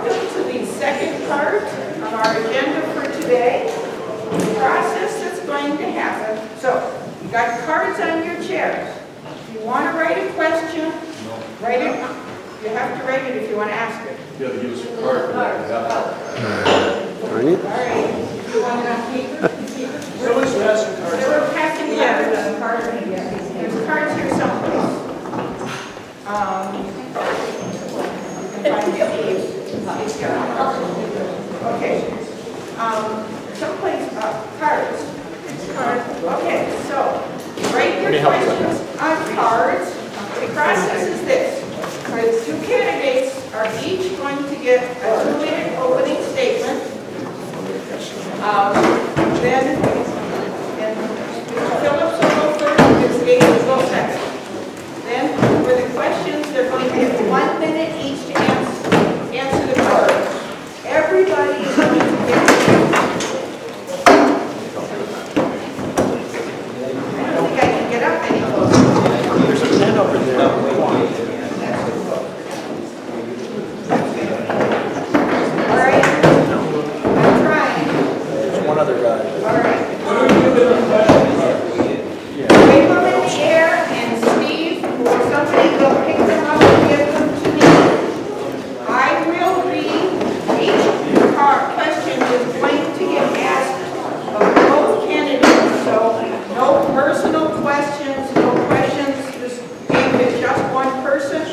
welcome to the second part of our agenda for today. The process that's going to happen. So, you got cards on your chairs. If you want to write a question, write it. You have to write it if you want to ask it. You have to give us a card for that. All right. You want to keep it? Someone's passing cards. They were passing cards. There's cards here someplace. Okay. Someplace, cards. Okay, so write your questions on cards. The process is this. The two candidates are each going to get a 2-minute opening statement. Then Mr. Phillips will go first, Ms. Gage will go second. Then for the questions, they're going to get 1 minute each to answer the card. Everybody is going to get. I don't think I can get up any closer. There's a pen over there. All right. I'm trying. There's one other guy. All right. Wave them in the air, and Steve or somebody will pick them up and give them to me. I will read each question is going to get asked of both candidates. So no personal questions, no questions. This game is just one person. To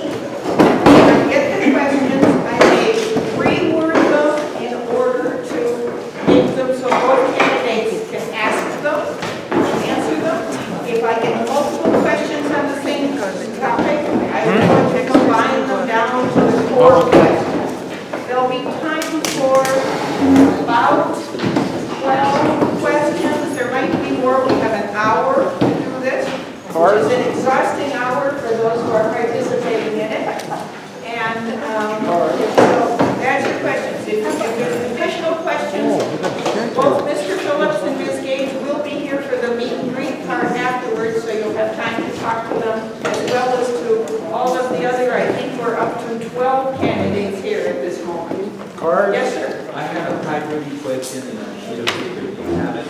get the questions, I may reword them in order to make them so both candidates can ask them, answer them. If I get multiple questions on the same topic, I'm going to combine them down to the 4 questions. There'll be time for about 12 questions. There might be more. We have an hour to do this, which is an exhausting hour for those who are participating in it. And so that's your questions. If there's additional questions, both Mr. Phillips and Ms. Gage will be here for the meet and greet part afterwards, so you'll have time to talk to them, as well as to all of the other, I think we're up to 12 candidates here at this moment. Cards? Yes, sir. I have a hybrid question and a sheet of paper. Do you have it?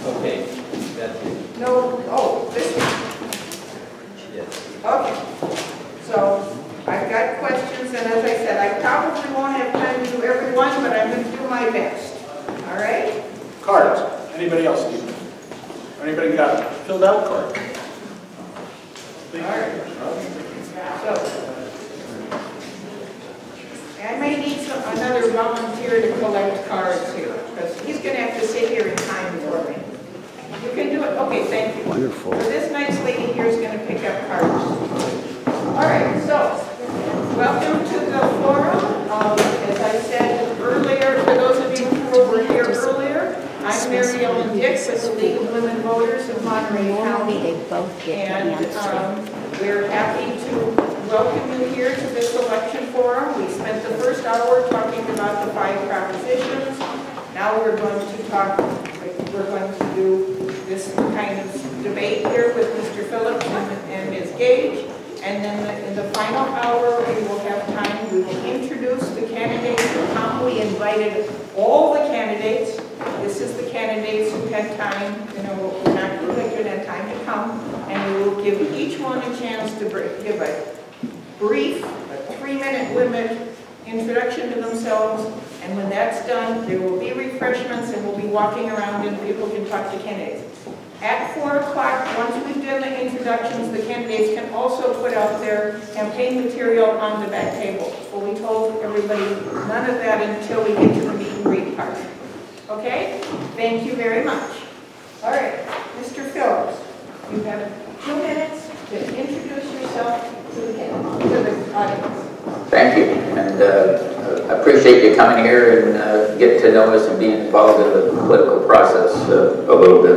Okay, that's it. No, oh, this one. Yes. Okay. So I've got questions, and as I said, I probably won't have time to do every one, but I'm going to do my best. All right? Cards. Anybody else need them? Anybody got a filled out card? All right. So, I may need another volunteer to collect cards here, because he's going to have to sit here in time for me. You can do it. Okay, thank you. Wonderful. So this nice lady here is going to pick up cards. All right, so welcome to the forum. As I said earlier, for those of you who were here earlier, I'm Mary Ellen Dix with the League of Women Voters of Monterey County. And we're happy to welcome you here to this election forum. We spent the first hour talking about the 5 propositions. Now we're going to do this kind of debate here with Mr. Phillips and Ms. Gage. And then in the final hour, we will have time. We will introduce the candidates who come. We invited all the candidates. This is the candidates who had time, we're not elected, had time to come. And we will give each one a chance to give a brief, 3-minute limit introduction to themselves. And when that's done, there will be refreshments, and we'll be walking around and people can talk to candidates. At 4 o'clock, once we've done the introductions, the candidates can also put out their campaign material on the back table. Well, we told everybody none of that until we get to the meet and greet part. Okay? Thank you very much. All right, Mr. Phillips, you have 2 minutes to introduce yourself to the audience. Thank you, and I appreciate you coming here and getting to know us and being involved in the political process a little bit.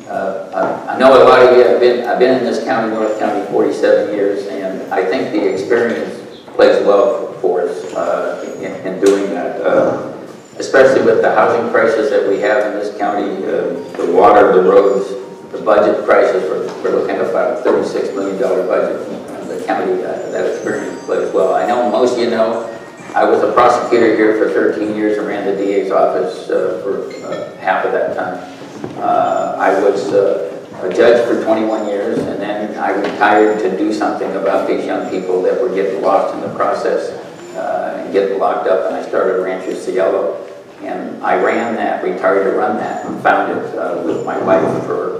I know a lot of you. I've been in this county, North County, 47 years, and I think the experience plays well for us in doing that. Especially with the housing crisis that we have in this county, the water, the roads, the budget prices, we're looking at about a $36 million budget. The county that experience as well. I know most of you know, I was a prosecutor here for 13 years and ran the DA's office for half of that time. I was a judge for 21 years, and then I retired to do something about these young people that were getting lost in the process and getting locked up, and I started Rancho Cielo. And I ran that, retired to run that, and founded it with my wife for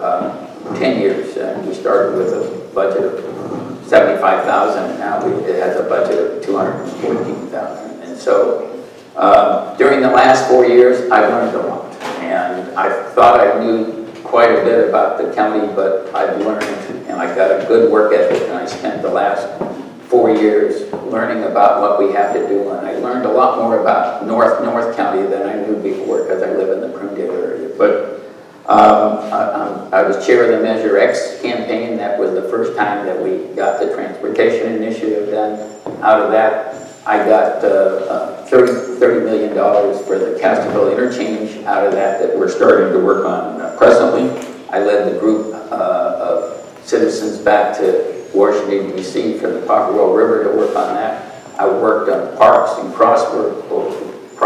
10 years. We started with a budget of $75,000, and now it has a budget of $214,000. And so during the last 4 years, I've learned a lot. And I thought I knew quite a bit about the county, but I've learned, and I got a good work ethic, and I spent the last 4 years learning about what we have to do, and I learned a lot more about North County than I knew before because I live in the Prunedale area. But I was chair of the Measure X campaign. That was the first time that we got the transportation initiative done. Out of that, I got $30 million for the Castroville interchange. Out of that we're starting to work on presently. I led the group of citizens back to Washington, D.C. from the Tacherra River to work on that. I worked on parks and crosswalks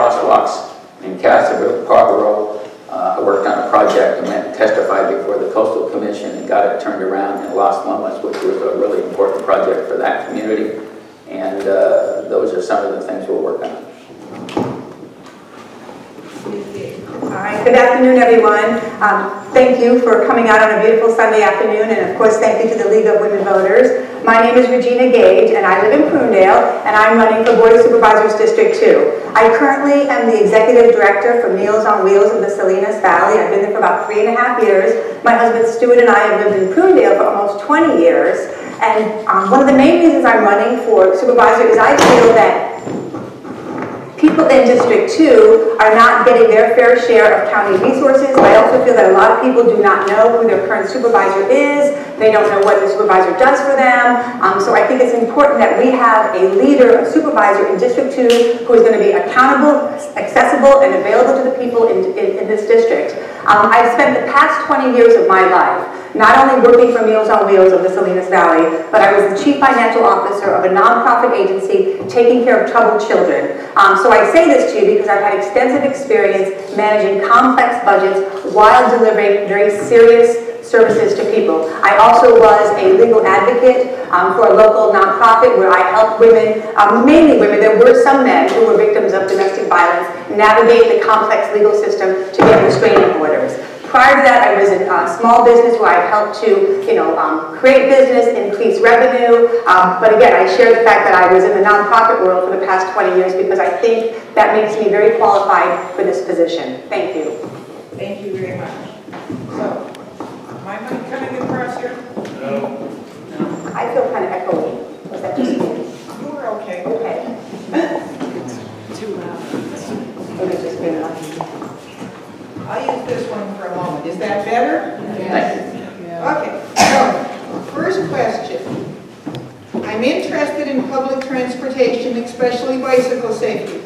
in Castroville, Tacherra. I worked on a project and went and testified before the Coastal Commission and got it turned around in Las Lomas, which was a really important project for that community. And those are some of the things we're working on. All right, good afternoon, everyone. Thank you for coming out on a beautiful Sunday afternoon, and of course, thank you to the League of Women Voters. My name is Regina Gage, and I live in Prunedale, and I'm running for Board of Supervisors District 2. I currently am the Executive Director for Meals on Wheels in the Salinas Valley. I've been there for about 3.5 years. My husband Stuart and I have lived in Prunedale for almost 20 years, and one of the main reasons I'm running for supervisor is I feel that people in District 2 are not getting their fair share of county resources. I also feel that a lot of people do not know who their current supervisor is. They don't know what the supervisor does for them. So I think it's important that we have a leader, a supervisor in District 2 who is going to be accountable, accessible, and available to the people in this district. I've spent the past 20 years of my life not only working for Meals on Wheels of the Salinas Valley, but I was the Chief Financial Officer of a nonprofit agency taking care of troubled children. So I say this to you because I've had extensive experience managing complex budgets while delivering very serious services to people. I also was a legal advocate for a local nonprofit where I helped women, mainly women, there were some men who were victims of domestic violence, navigate the complex legal system to get restraining orders. Prior to that, I was in a small business where I helped to, create business, increase revenue. But again, I share the fact that I was in the nonprofit world for the past 20 years because I think that makes me very qualified for this position. Thank you. Thank you very much. So, am I coming across here? No. I feel kind of echoey. Was that just me? You were okay. Okay. Too loud. Okay, just being lucky. I'll use this one for a moment. Is that better? Yes. Okay, so, first question. I'm interested in public transportation, especially bicycle safety.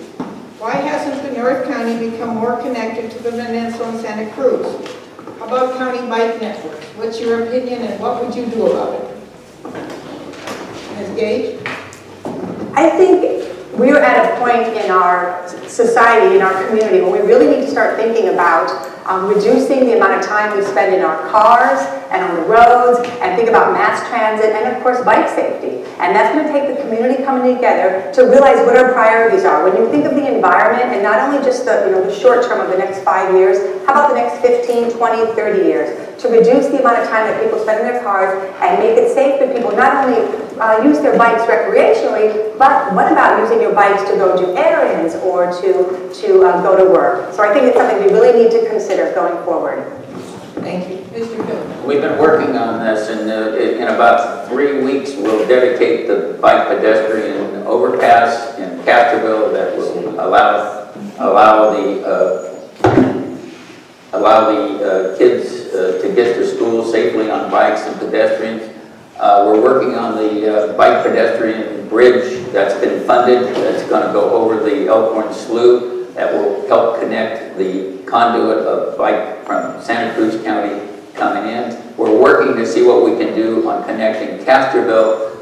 Why hasn't the North County become more connected to the Peninsula and Santa Cruz? How about county bike networks? What's your opinion and what would you do about it? Ms. Gage? I think we're at a point in our society, in our community, where we really need to start thinking about reducing the amount of time we spend in our cars and on the roads, and think about mass transit, and of course bike safety. And that's going to take the community coming together to realize what our priorities are. When you think of the environment, and not only just the short term of the next 5 years, how about the next 15, 20, 30 years? To reduce the amount of time that people spend in their cars and make it safe for people not only use their bikes recreationally, but what about using your bikes to go do errands or to go to work? So I think it's something we really need to consider going forward. Thank you. Mr. Phillips? We've been working on this, and in about 3 weeks, we'll dedicate the bike pedestrian overpass in Castroville that will allow the kids to get to school safely on bikes and pedestrians. We're working on the bike pedestrian bridge that's been funded. That's going to go over the Elkhorn Slough. That will help connect the conduit of bike from Santa Cruz County coming in. We're working to see what we can do on connecting Castroville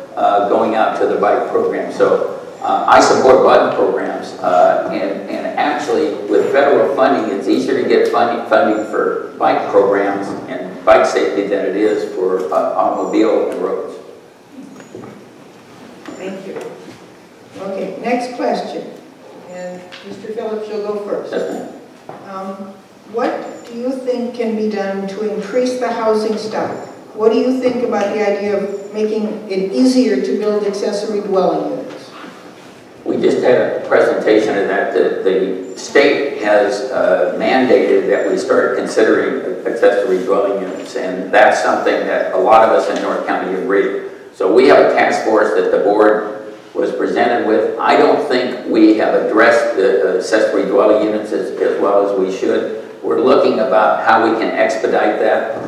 going out to the bike program. So I support bike programs, and actually with federal funding, it's easier to get funding for bike programs and bike safety than it is for automobile and roads. Thank you. Okay, next question. And Mr. Phillips, you'll go first. What do you think can be done to increase the housing stock? What do you think about the idea of making it easier to build accessory dwelling units? We just had a presentation of that. The state has mandated that we start considering accessory dwelling units, and that's something that a lot of us in North County agree. So we have a task force that the board was presented with. I don't think we have addressed the accessory dwelling units as well as we should. We're looking about how we can expedite that,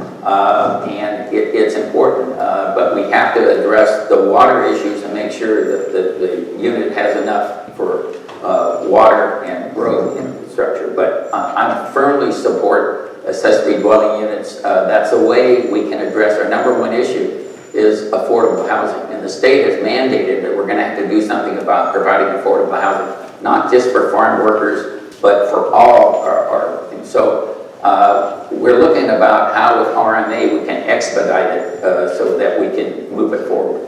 and it's important, but we have to address the water issues and make sure that the unit has enough for water and road infrastructure. But I firmly support accessory dwelling units. That's a way we can address our #1 issue is affordable housing. And the state has mandated that we're going to have to do something about providing affordable housing, not just for farm workers, but for all our things. So we're looking about how with RMA we can expedite it so that we can move it forward.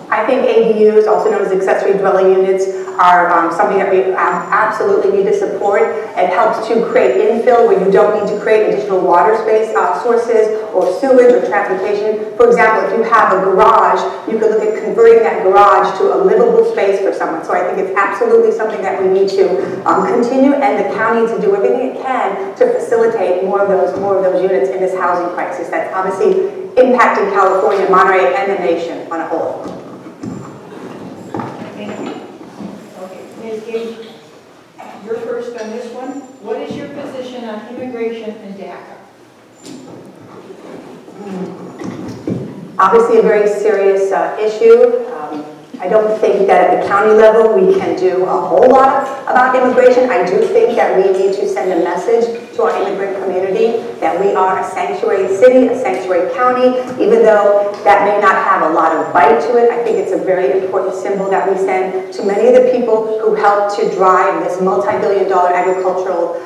I think ADUs, also known as accessory dwelling units, are something that we absolutely need to support. It helps to create infill where you don't need to create additional water space sources or sewage or transportation. For example, if you have a garage, you could look at converting that garage to a livable space for someone. So I think it's absolutely something that we need to continue, and the county to do everything it can to facilitate more of those units in this housing crisis that's obviously impacting California, Monterey, and the nation on a whole. Ms. Gage, you're first on this one. What is your position on immigration and DACA? Obviously a very serious issue. I don't think that at the county level we can do a whole lot about immigration. I do think that we need to send a message to our immigrant community that we are a sanctuary city, a sanctuary county. Even though that may not have a lot of bite to it, I think it's a very important symbol that we send to many of the people who help to drive this multi-billion-dollar agricultural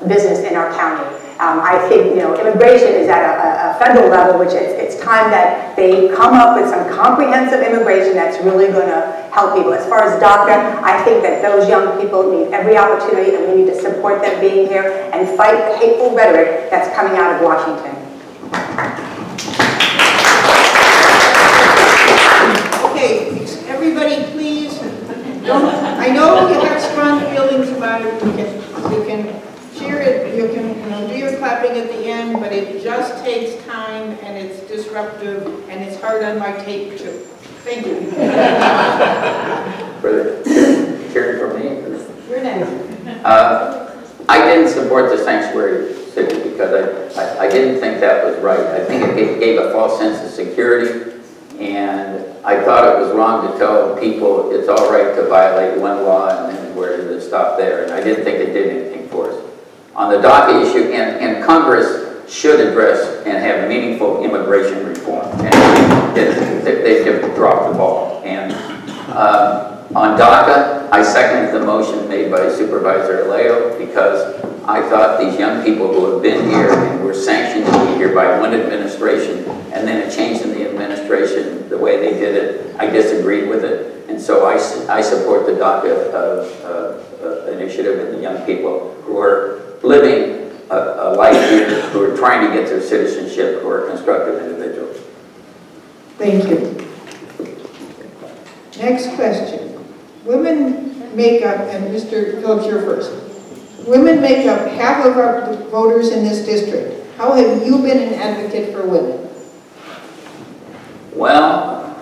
business in our county. I think, immigration is at a federal level, which it's time that they come up with some comprehensive immigration that's really going to help people. As far as DACA, I think that those young people need every opportunity, and we need to support them being here and fight the hateful rhetoric that's coming out of Washington. Okay, everybody please, I know you have strong feelings about it. You can cheer it, you can do your clapping at the end, but it just takes time, and it's disruptive, and it's hard on my tape too. Thank you. Cheering for me? You're next. I didn't support the sanctuary city because I didn't think that was right. I think it gave a false sense of security, and I thought it was wrong to tell people it's all right to violate one law and then where to stop there, and I didn't think it did anything for us. On the DACA issue, and Congress should address and have meaningful immigration reform, and they have dropped the ball. And on DACA, I seconded the motion made by Supervisor Leo because I thought these young people who have been here and were sanctioned to be here by one administration, and then it changed in the administration the way they did it, I disagreed with it. And so I support the DACA initiative and the young people who are living a life here, who are trying to get their citizenship, who are constructive individuals. Thank you. Next question. Women make up, and Mr. Phillips, you're first. Women make up half of our voters in this district. How have you been an advocate for women? Well,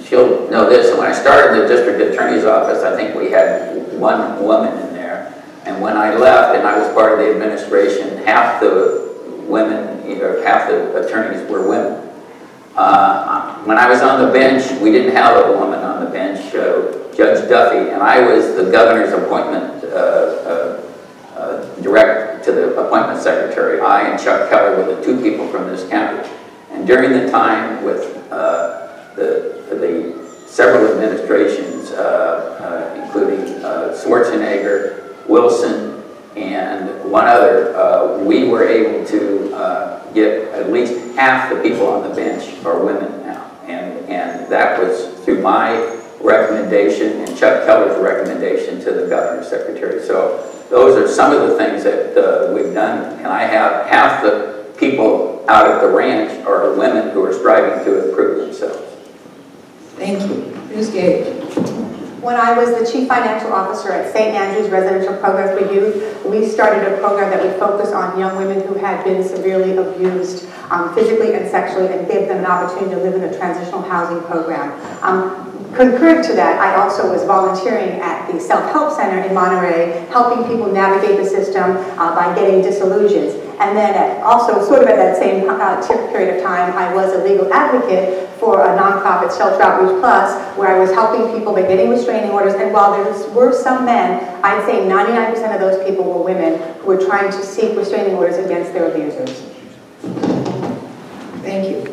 she'll know this. When I started the district attorney's office, I think we had one woman in there. And when I left and I was part of the administration, half the women, or half the attorneys were women. When I was on the bench, we didn't have a woman on the bench, Judge Duffy, and I was the governor's appointment to the appointment secretary. I and Chuck Keller were the 2 people from this county. And during the time with the several administrations, including Schwarzenegger, Wilson, and one other, we were able to get at least half the people on the bench are women now. And that was through my recommendation and Chuck Keller's recommendation to the governor's secretary. So those are some of the things that we've done. And I have half the people out at the ranch are women who are striving to improve themselves. Thank you. Ms. Gage. When I was the Chief Financial Officer at St. Andrew's Residential Program for Youth, we started a program that would focus on young women who had been severely abused physically and sexually, and gave them an opportunity to live in a transitional housing program. Concurrent to that, I also was volunteering at the Self-Help Center in Monterey, helping people navigate the system by getting disillusions. And then also, sort of at that same period of time, I was a legal advocate for a nonprofit, Shelter Outreach Plus, where I was helping people by getting restraining orders. And while there were some men, I'd say 99% of those people were women who were trying to seek restraining orders against their abusers. Thank you.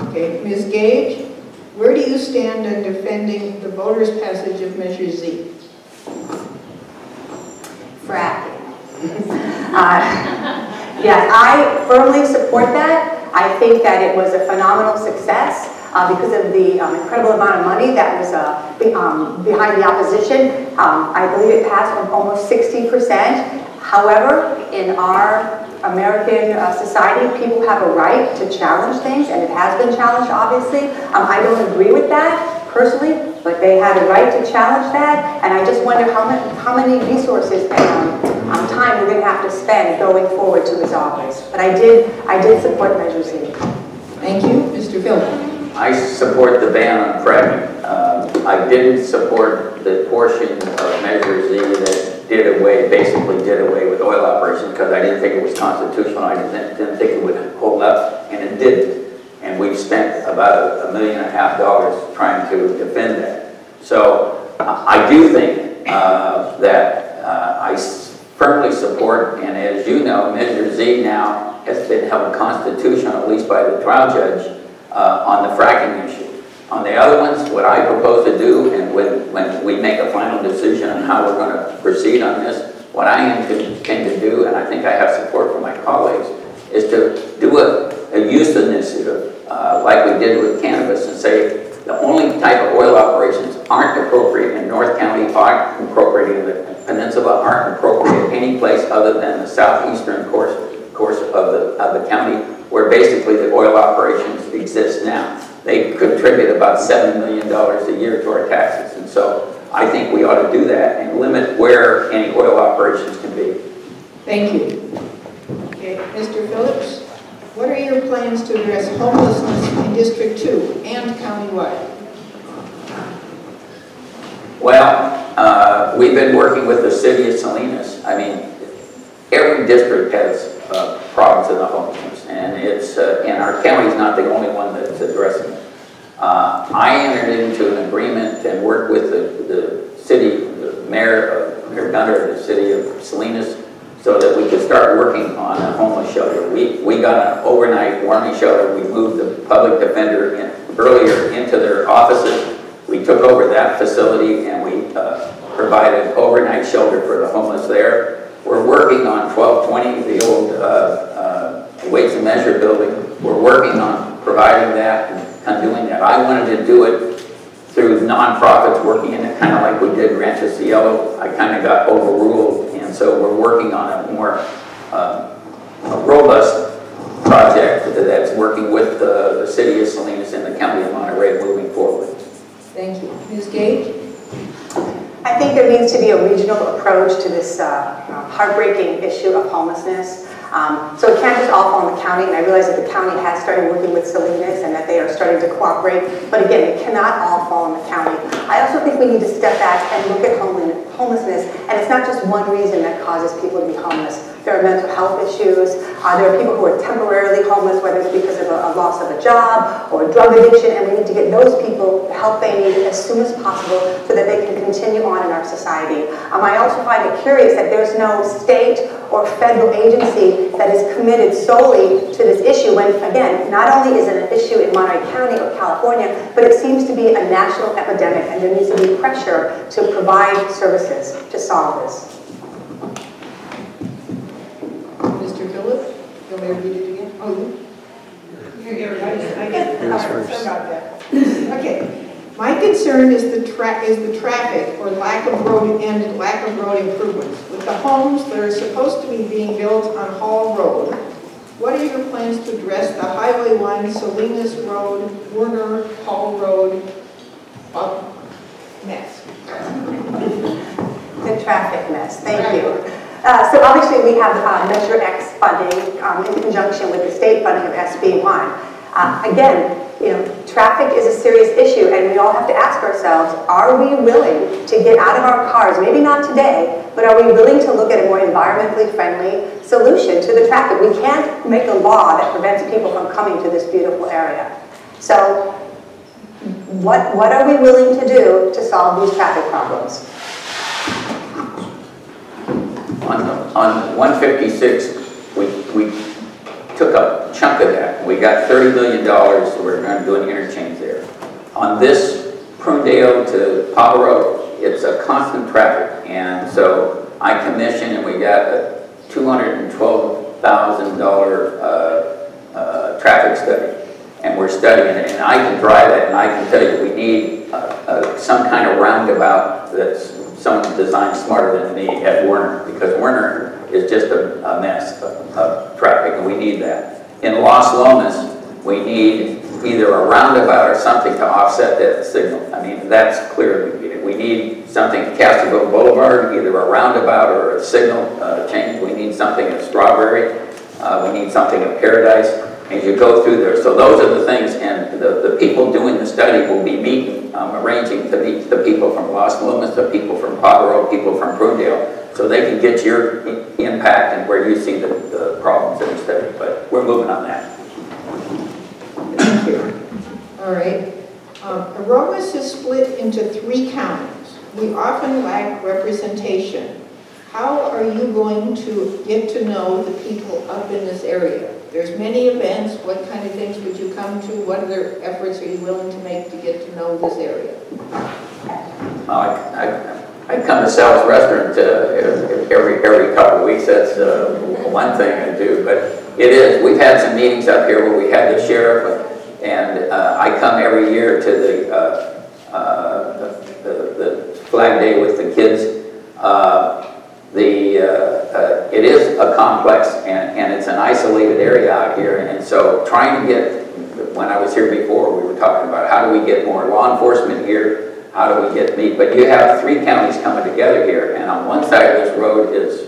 Okay, Ms. Gage, where do you stand in defending the voters' passage of Measure Z? Fracking. Yes, I firmly support that. I think that it was a phenomenal success because of the incredible amount of money that was behind the opposition. I believe it passed almost 60%. However, in our American society, people have a right to challenge things, and it has been challenged, obviously. I don't agree with that personally, but they had a right to challenge that, and I just wonder how many resources and time we're going to have to spend going forward to resolve this. But I did support Measure Z. Thank you. Mr. Phillips. I support the ban on fracking. I didn't support the portion of Measure Z that basically did away with oil operations because I didn't think it was constitutional. I didn't think it would hold up, and it didn't. And we've spent about $1.5 million trying to defend that. So I do think that I firmly support, and as you know, Measure Z now has been held constitutional, at least by the trial judge, on the fracking issue. On the other ones, what I propose to do, and when we make a final decision on how we're going to proceed on this, what I intend to do, and I think I have support from my colleagues, is to do a use initiative like we did with cannabis and say the only type of oil operations aren't appropriate in North County, aren't appropriate in the peninsula, aren't appropriate any place other than the southeastern course of the county where basically the oil operations exist now. They contribute about $7 million a year to our taxes, and so I think we ought to do that and limit where any oil operations can be. Thank you. Okay, Mr. Phillips, what are your plans to address homelessness in District 2 and countywide? Well, we've been working with the city of Salinas. I mean, every district has problems in the homelessness, and and our county is not the only one that's addressing it. I entered into an agreement and worked with the city, the Mayor Gunter of the city of Salinas, so that we could start working on a homeless shelter. We got an overnight warming shelter. We moved the public defender earlier into their offices. We took over that facility and we provided overnight shelter for the homeless there. We're working on 1220, the old Weights and Measure building. We're working on providing that and doing that. I wanted to do it through nonprofits working in it, kind of like we did Rancho Cielo. I kind of got overruled, and so we're working on a more robust project that's working with the city of Salinas and the county of Monterey moving forward. Thank you. Ms. Gage? I think there needs to be a regional approach to this heartbreaking issue of homelessness. So it can't just all fall on the county, and I realize that the county has started working with Salinas and that they are starting to cooperate, but again, it cannot all fall on the county. I also think we need to step back and look at homelessness, and it's not just one reason that causes people to be homeless. There are mental health issues. There are people who are temporarily homeless, whether it's because of a loss of a job or drug addiction, and we need to get those people the help they need as soon as possible so that they can continue on in our society. I also find it curious that there's no state or federal agency that is committed solely to this issue when, again, not only is it an issue in Monterey County or California, but it seems to be a national epidemic, and there needs to be pressure to provide services to solve this. Mr. Phillips, you want me to read it again? Oh, sorry about that. Okay. My concern is the traffic or lack of road improvements. With the homes that are supposed to be being built on Hall Road, what are your plans to address the Highway 1, Salinas Road, Werner, Hall Road mess? The traffic mess, thank you. So obviously we have Measure X funding in conjunction with the state funding of SB1. Again, traffic is a serious issue, and we all have to ask ourselves, are we willing to get out of our cars, maybe not today, but are we willing to look at a more environmentally friendly solution to the traffic? We can't make a law that prevents people from coming to this beautiful area. So what are we willing to do to solve these traffic problems? On 156, we took a chunk of that. We got $30 million, so we're going to do an interchange there. On this Prunedale to Papa Road, it's a constant traffic, and so I commissioned and we got a $212,000 traffic study, and we're studying it. And I can drive it, and I can tell you we need some kind of roundabout that's someone designed smarter than me at Werner, because Werner is just a mess of traffic, and we need that. In Los Lomas, we need either a roundabout or something to offset that signal. I mean, that's clearly needed. We need something at Castroville Boulevard, either a roundabout or a signal change. We need something at Strawberry. We need something at Paradise. As you go through there. So those are the things, and the people doing the study will be meeting, arranging to meet the people from Los Lomas, the people from Pajaro, people from Prunedale, so they can get your impact and where you see the problems in the study. But we're moving on that. Thank you. All right. Aromas is split into 3 counties. We often lack representation. How are you going to get to know the people up in this area? There's many events. What kind of things would you come to? What other efforts are you willing to make to get to know this area? I come to Sal's restaurant every couple of weeks. That's one thing I do. But it is. We've had some meetings up here where we had the sheriff, and I come every year to the Flag Day with the kids. It is a complex, and it's an isolated area out here, and so trying to get, when I was here before, we were talking about how do we get more law enforcement here, how do we get meat, but you have 3 counties coming together here, and on one side of this road is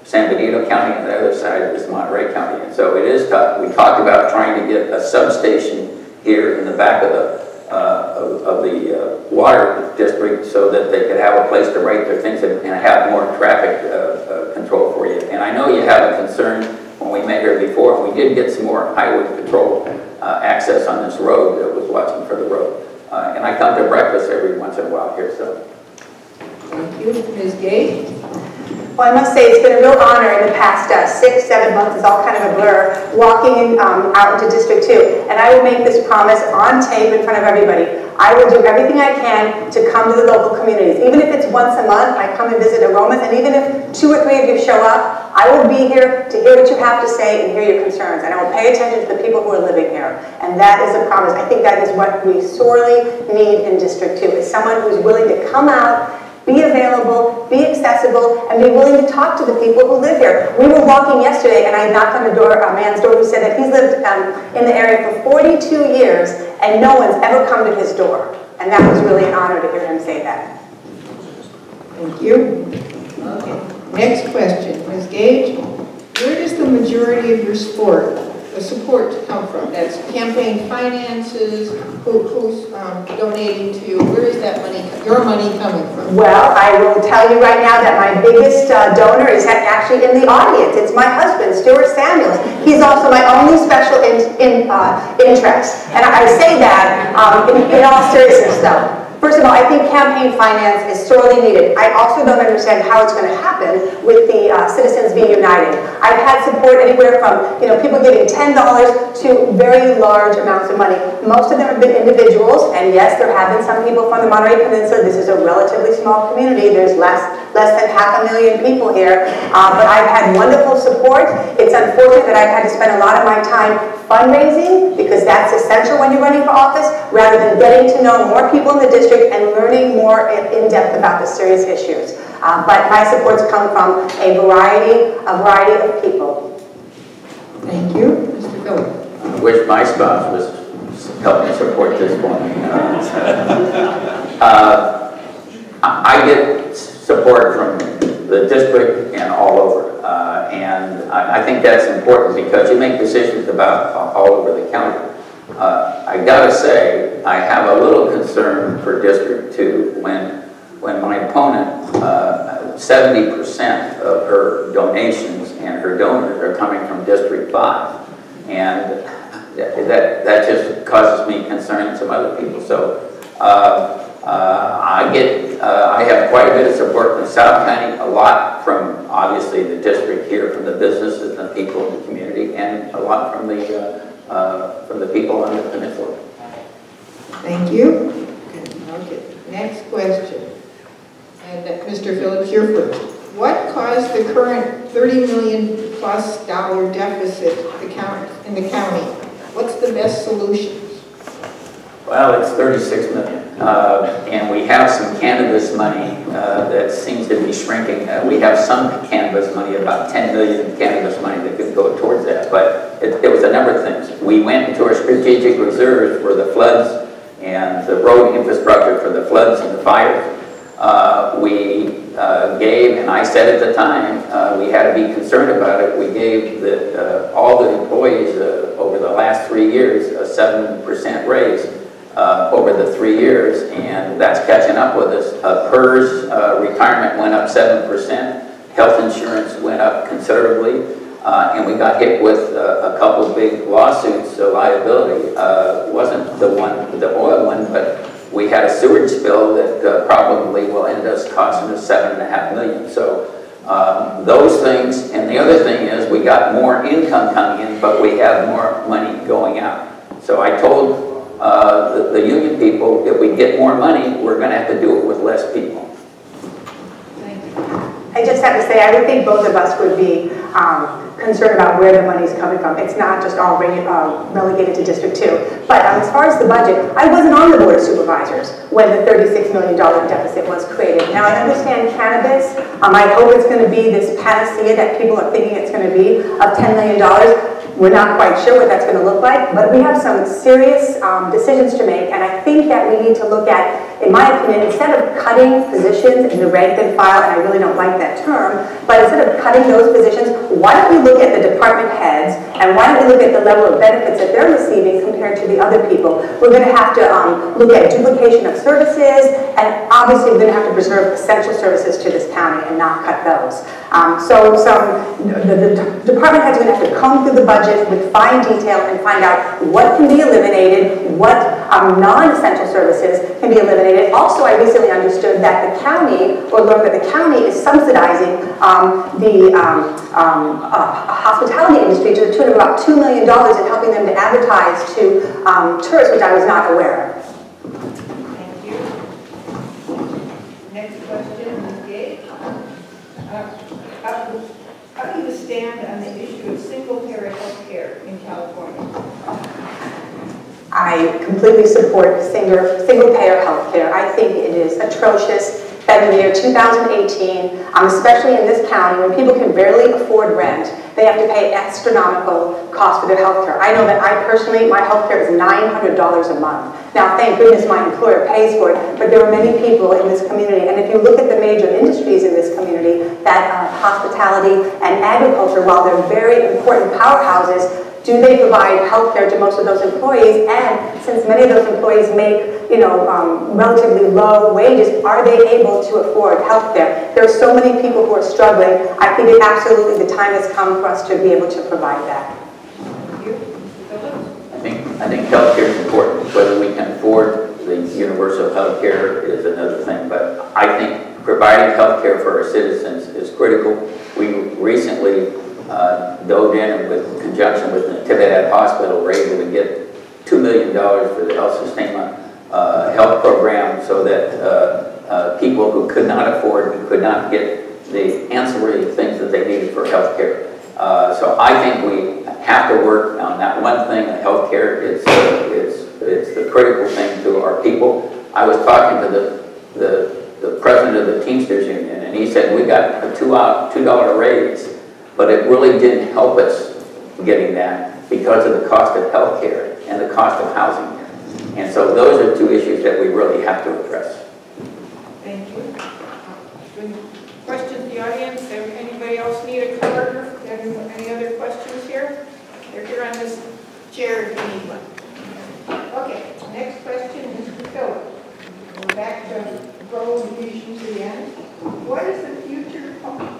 San Benito County, and the other side is Monterey County, and so it is tough. We talked about trying to get a substation here in the back of the water district so that they could have a place to write their things and have more traffic control for you. And I know you have a concern when we met here before, and we did get some more highway patrol access on this road that was watching for the road. And I come to breakfast every once in a while here, so. Thank you. Ms. Gage? Well, I must say it's been a real honor in the past 6, 7 months, it's all kind of a blur, walking out into District 2. And I will make this promise on tape in front of everybody. I will do everything I can to come to the local communities. Even if it's once a month, I come and visit Aromas, and even if 2 or 3 of you show up, I will be here to hear what you have to say and hear your concerns. And I will pay attention to the people who are living here. And that is a promise. I think that is what we sorely need in District 2, is someone who's willing to come out, be available, be accessible, and be willing to talk to the people who live here. We were walking yesterday, and I knocked on the door, a man's door who said that he's lived in the area for 42 years, and no one's ever come to his door. And that was really an honor to hear him say that. Thank you. Okay. Next question. Ms. Gage, where does the majority of your sport the support come from? That's campaign finances, who's donating to you? Where is that money, your money coming from? Well, I will tell you right now that my biggest donor is actually in the audience. It's my husband, Stuart Samuels. He's also my only special interest. And I say that in all seriousness, though. First of all, I think campaign finance is sorely needed. I also don't understand how it's going to happen with the Citizens Be United. I've had support anywhere from people giving $10 to very large amounts of money. Most of them have been individuals, and yes, there have been some people from the Monterey Peninsula. This is a relatively small community. There's less than 500,000 people here, but I've had wonderful support. It's unfortunate that I've had to spend a lot of my time fundraising, because that's essential when you're running for office, rather than getting to know more people in the district and learning more in depth about the serious issues. But my supports come from a variety of people. Thank you. Mr. Phillips. I wish my spouse was helping support this one. I get support from the district and all over. And I think that's important, because you make decisions about all over the county. I gotta say, I have a little concern for District 2 when my opponent, 70% of her donations and her donors are coming from District 5. And that just causes me concern and some other people. So I have quite a bit of support from South County, a lot from obviously the district here, from the businesses and the people in the community, and a lot from the people on the peninsula. Thank you. Okay, next question. And Mr. Phillips, you're first. What caused the current $30 million plus deficit in the county? What's the best solutions? Well, it's 36 million. And we have some cannabis money that seems to be shrinking. We have some cannabis money, about 10 million cannabis money that could go towards that. But it was a number of things. We went into our strategic reserves for the floods and the road infrastructure for the floods and the fires. We gave, and I said at the time, we had to be concerned about it. We gave all the employees over the last 3 years a 7% raise. Over the 3 years, and that's catching up with us. PERS retirement went up 7%, health insurance went up considerably, and we got hit with a couple of big lawsuits. Liability wasn't the oil one, but we had a sewage spill that probably will end us costing us $7.5 million. So those things, and the other thing is we got more income coming in, but we have more money going out. So I told the union people, if we get more money, we're going to have to do it with less people. Thank you. I just have to say, I would think both of us would be concerned about where the money's coming from. It's not just all relegated to District 2. But as far as the budget, I wasn't on the Board of Supervisors when the $36 million deficit was created. Now, I understand cannabis. I hope it's going to be this panacea that people are thinking it's going to be of $10 million. We're not quite sure what that's going to look like, but we have some serious decisions to make, and I think that we need to look at, in my opinion, instead of cutting positions in the rank and file, and I really don't like that term, but instead of cutting those positions, why don't we look at the department heads, and why don't we look at the level of benefits that they're receiving compared to the other people? We're going to have to look at duplication of services, and obviously we're going to have to preserve essential services to this county and not cut those. The department heads are going to have to comb through the budget with fine detail and find out what can be eliminated, what non-essential services can be eliminated. Also, I recently understood that the county, or learned that the county is subsidizing the hospitality industry to the tune of about $2 million and helping them to advertise to tourists, which I was not aware of. Thank you. Next question, Ms. Gage. How do you stand on the issue of single-payer health care in California? I completely support single-payer health care. I think it is atrocious that in the year 2018, especially in this county, when people can barely afford rent, they have to pay astronomical costs for their health care. I know that I personally, my health care is $900 a month. Now, thank goodness my employer pays for it, but there are many people in this community, and if you look at the major industries in this community, that hospitality and agriculture, while they're very important powerhouses, do they provide health care to most of those employees? And since many of those employees make, relatively low wages, are they able to afford health care? There are so many people who are struggling. I think that absolutely the time has come for us to be able to provide that. Thank you. Phillips? I think healthcare is important. Whether we can afford the universal health care is another thing, but I think providing health care for our citizens is critical. We recently dove in with conjunction with the Nativity Hospital, were able to get $2 million for the health sustainment health program, so that people who could not afford, who could not get the ancillary things that they needed for health care. So I think we have to work on that one thing, health care. It's the critical thing to our people. I was talking to the president of the Teamsters Union, and he said we got a $2 raise, but it really didn't help us getting that because of the cost of health care and the cost of housing. And so those are two issues that we really have to address. Thank you. Good question to the audience. Does anybody else need a card? Any other questions here? They're here on this chair if you need one. Okay, next question, Mr. Phillips. We're back to road issues again. What is the future plan?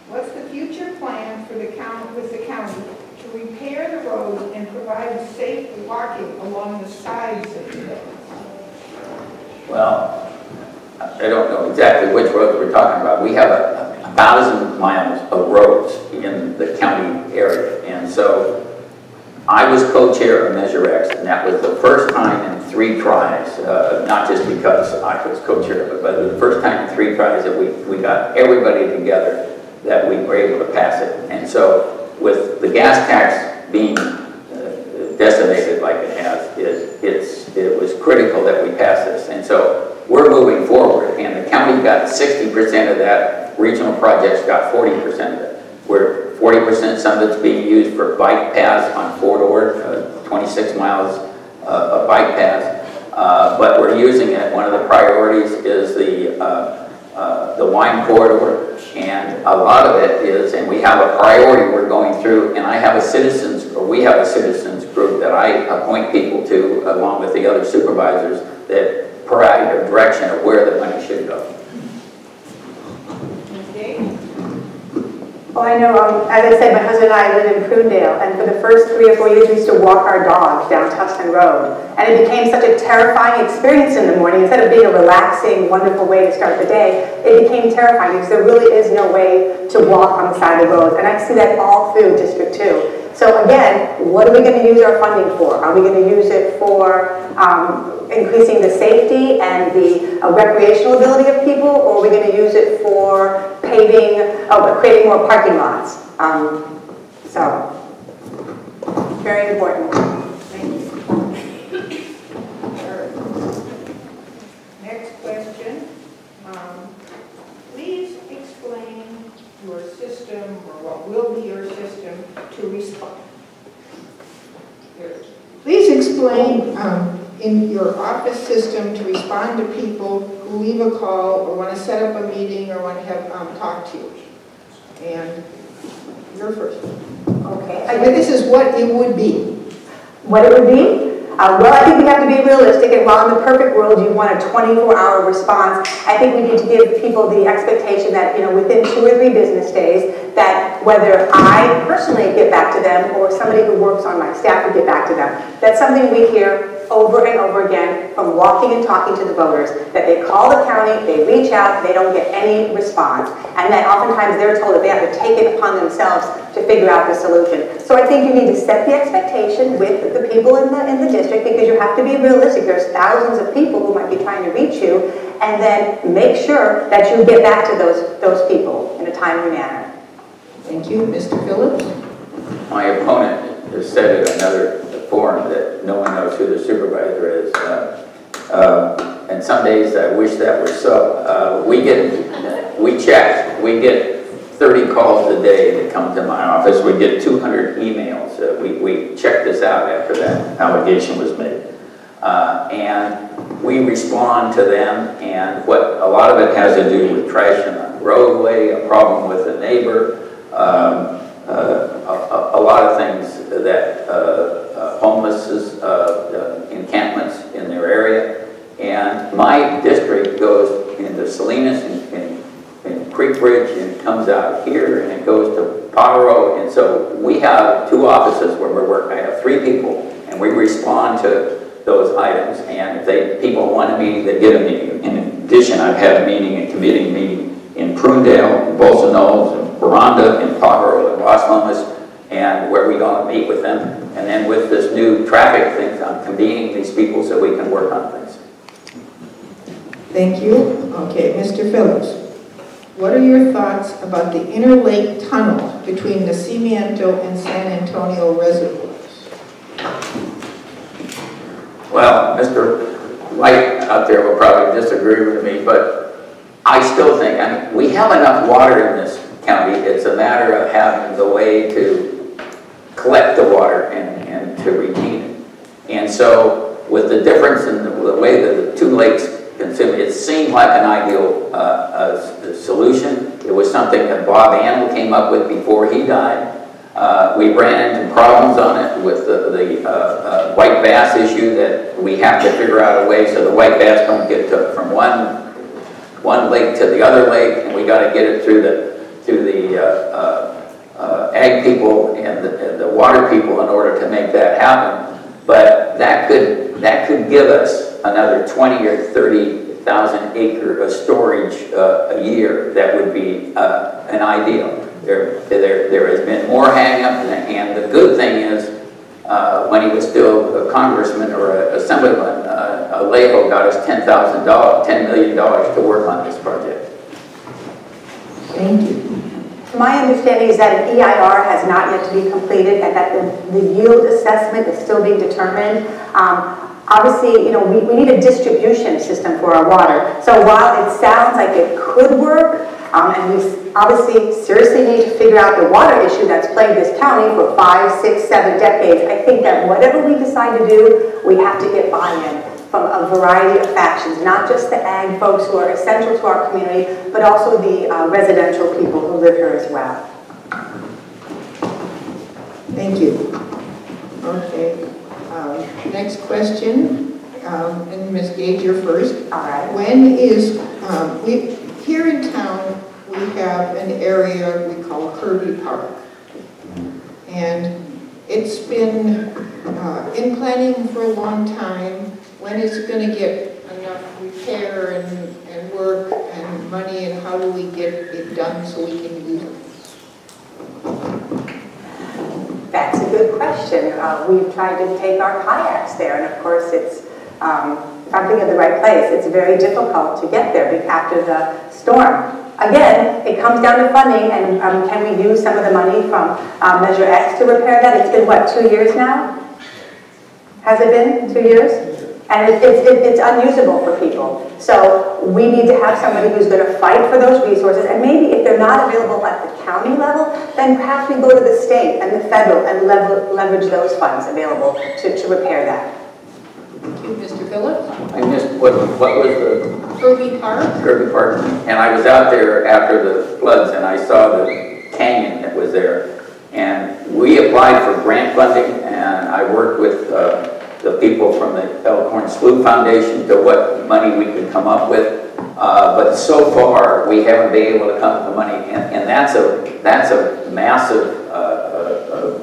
What's the future plan for the county, with the county, to repair the roads and provide safe walking along the sides of the roads? Well, I don't know exactly which roads we're talking about. We have 1,000 miles of roads in the county area, and so I was co-chair of Measure X, and that was the first time in 3 tries, not just because I was co-chair of it, but the first time in 3 tries that we got everybody together that we were able to pass it. And so with the gas tax being decimated like it has, it was critical that we pass this. And so we're moving forward, and the county got 60% of that. Regional projects got 40% of it. We're 40%, some of it's being used for bike paths on 4-door, 26 miles of bike paths. But we're using it. One of the priorities is the wine corridor, and a lot of it is, and we have a priority we're going through, and I have a citizens, or we have a citizens group that I appoint people to, along with the other supervisors, that provide a direction of where the money should go. Well, I know, as I said, my husband and I live in Prunedale, and for the first 3 or 4 years, we used to walk our dogs down Tustin Road. And it became such a terrifying experience in the morning. Instead of being a relaxing, wonderful way to start the day, it became terrifying because there really is no way to walk on the side of the road. And I see that all through District 2. So again, what are we going to use our funding for? Are we going to use it for increasing the safety and the recreational ability of people, or are we going to use it for paving, creating more parking lots? So, very important. Thank you. Next question. Please explain your system, or what will be your system, to respond. Please explain in your office system to respond to people who leave a call or want to set up a meeting or want to have talk to you. And you're first. Okay. But this is what it would be. What it would be? Well, I think we have to be realistic, and while in the perfect world you want a 24-hour response, I think we need to give people the expectation that, within 2 or 3 business days, that whether I personally get back to them or somebody who works on my staff will get back to them. That's something we hear over and over again from walking and talking to the voters, that they call the county, they reach out, they don't get any response, and that oftentimes they're told that they have to take it upon themselves to figure out the solution. So I think you need to set the expectation with the people in the district, because you have to be realistic. There's thousands of people who might be trying to reach you, and then make sure that you get back to those people in a timely manner. Thank you. Mr. Phillips? My opponent has said at another forum that no one knows who the supervisor is. And some days I wish that were so. We check. We get 30 calls a day that come to my office. We get 200 emails. We checked this out after that allegation was made. And we respond to them, and a lot of it has to do with trash in the roadway, a problem with a neighbor, a lot of things that homeless encampments in their area. And my district goes into Salinas and Creek Bridge, and it comes out here, and it goes to Pottero. And so we have 2 offices where we're working. I have 3 people, and we respond to those items. And if people want a meeting, they get a meeting. In addition, I've had a meeting, a committee meeting in Prunedale, in Bolsonoles, in Veranda, in Tacherra, in Las Lomas, and where we go and meet with them. And then with this new traffic thing, I'm convening these people so we can work on things. Thank you. Okay, Mr. Phillips, what are your thoughts about the inner lake tunnel between the Cimiento and San Antonio reservoirs? Well, Mr. White out there will probably disagree with me, but I still think, I mean, we have enough water in this county. It's a matter of having the way to collect the water and to retain it. And so with the difference in the way that the 2 lakes consume, it seemed like an ideal solution. It was something that Bob Annell came up with before he died. We ran into problems on it with the white bass issue, that we have to figure out a way so the white bass don't get from one lake to the other lake, and we got to get it through the ag people and the water people in order to make that happen. But that could give us another 20 or 30,000 acre of storage a year. That would be an ideal. There has been more hang-up, and the good thing is, when he was still a congressman or an assemblyman, Alejo got us $10 million to work on this project. Thank you. My understanding is that an EIR has not yet to be completed, and that the yield assessment is still being determined. Obviously, we need a distribution system for our water. So while it sounds like it could work, and we obviously seriously need to figure out the water issue that's plagued this county for 5, 6, 7 decades, I think that whatever we decide to do, we have to get buy-in from a variety of factions, not just the ag folks who are essential to our community, but also the residential people who live here as well. Thank you. Okay. Next question, and Ms. Gage, you're first. All right. When is, here in town, we have an area we call Kirby Park. And it's been in planning for a long time. When is it going to get enough repair and work and money, and how do we get it done so we can use it? That's a good question. We've tried to take our kayaks there, and of course it's, if I'm thinking of the right place, it's very difficult to get there after the storm. Again, it comes down to funding, and can we use some of the money from Measure X to repair that? It's been, what, 2 years now? Has it been 2 years? And it's unusable for people. So we need to have somebody who's going to fight for those resources, and maybe if they're not available at the county level, then perhaps we go to the state and the federal and leverage those funds available to repair that. Thank you, Mr. Phillips. I missed, what was the... Kirby Park. Kirby Park. And I was out there after the floods, and I saw the canyon that was there. And we applied for grant funding, and I worked with the people from the Elkhorn Slough Foundation to what money we could come up with. But so far, we haven't been able to come up with the money. And that's a massive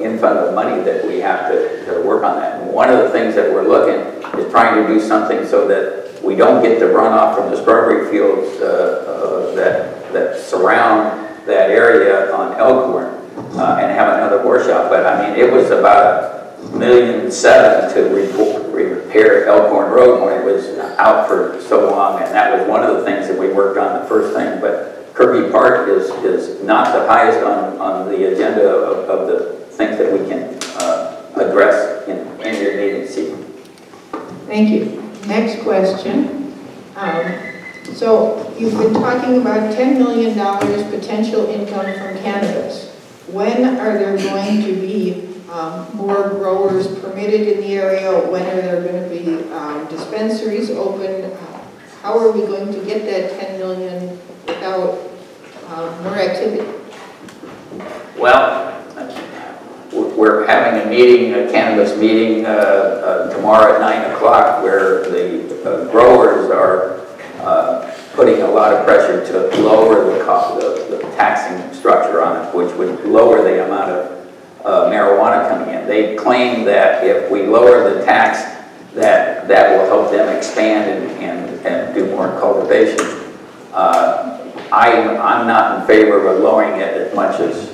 infund of money that we have to work on that. And one of the things that we're looking is trying to do something so that we don't get the runoff from the strawberry fields that surround that area on Elkhorn and have another workshop. But I mean, it was about $1.7 million to repair Elkhorn Road when it was out for so long, and that was one of the things that we worked on, the first thing. But Kirby Park is not the highest on the agenda of the things that we can address in your agency. Thank you. Next question. So you've been talking about $10 million potential income from cannabis. When are there going to be more growers permitted in the area? When are there going to be dispensaries open? How are we going to get that $10 million without more activity? Well, we're having a meeting, a cannabis meeting tomorrow at 9 o'clock, where the growers are putting a lot of pressure to lower the cost, the taxing structure on it, which would lower the amount of marijuana coming in. They claim that if we lower the tax, that will help them expand and do more cultivation. I'm not in favor of lowering it as much as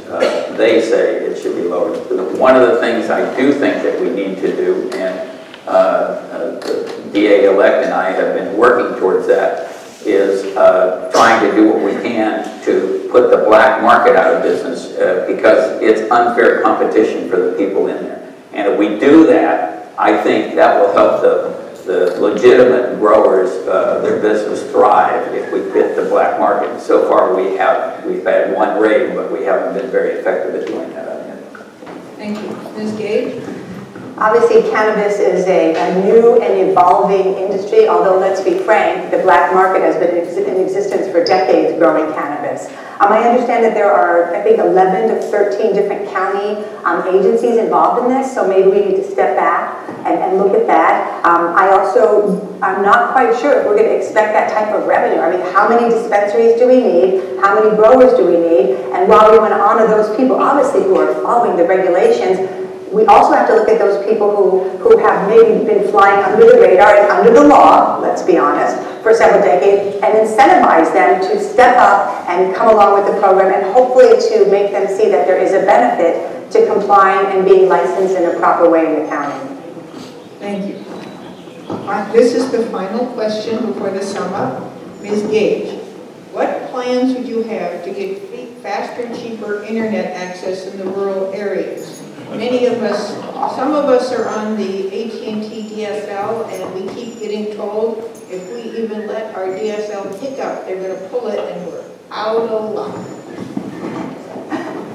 they say it should be lowered. One of the things I do think that we need to do, and the DA-elect and I have been working towards that, is trying to do what we can to put the black market out of business because it's unfair competition for the people in there. And if we do that, I think that will help the legitimate growers, their business thrive if we hit the black market. So far we've had one raid, but we haven't been very effective at doing that. Thank you. Ms. Gage? Obviously, cannabis is a new and evolving industry, although let's be frank, the black market has been in existence for decades growing cannabis. I understand that there are, I think, 11 to 13 different county agencies involved in this, so maybe we need to step back and look at that. I'm not quite sure if we're going to expect that type of revenue. I mean, how many dispensaries do we need? How many growers do we need? And while we want to honor those people, obviously, who are following the regulations, we also have to look at those people who have maybe been flying under the radar and under the law, let's be honest, for several decades, and incentivize them to step up and come along with the program, and hopefully to make them see that there is a benefit to complying and being licensed in a proper way in the county. Thank you. This is the final question before the sum up. Ms. Gage, what plans would you have to get faster, cheaper internet access in the rural areas? Many of us, some of us are on the AT&T DSL, and we keep getting told if we even let our DSL pick up, they're going to pull it and we're out of luck.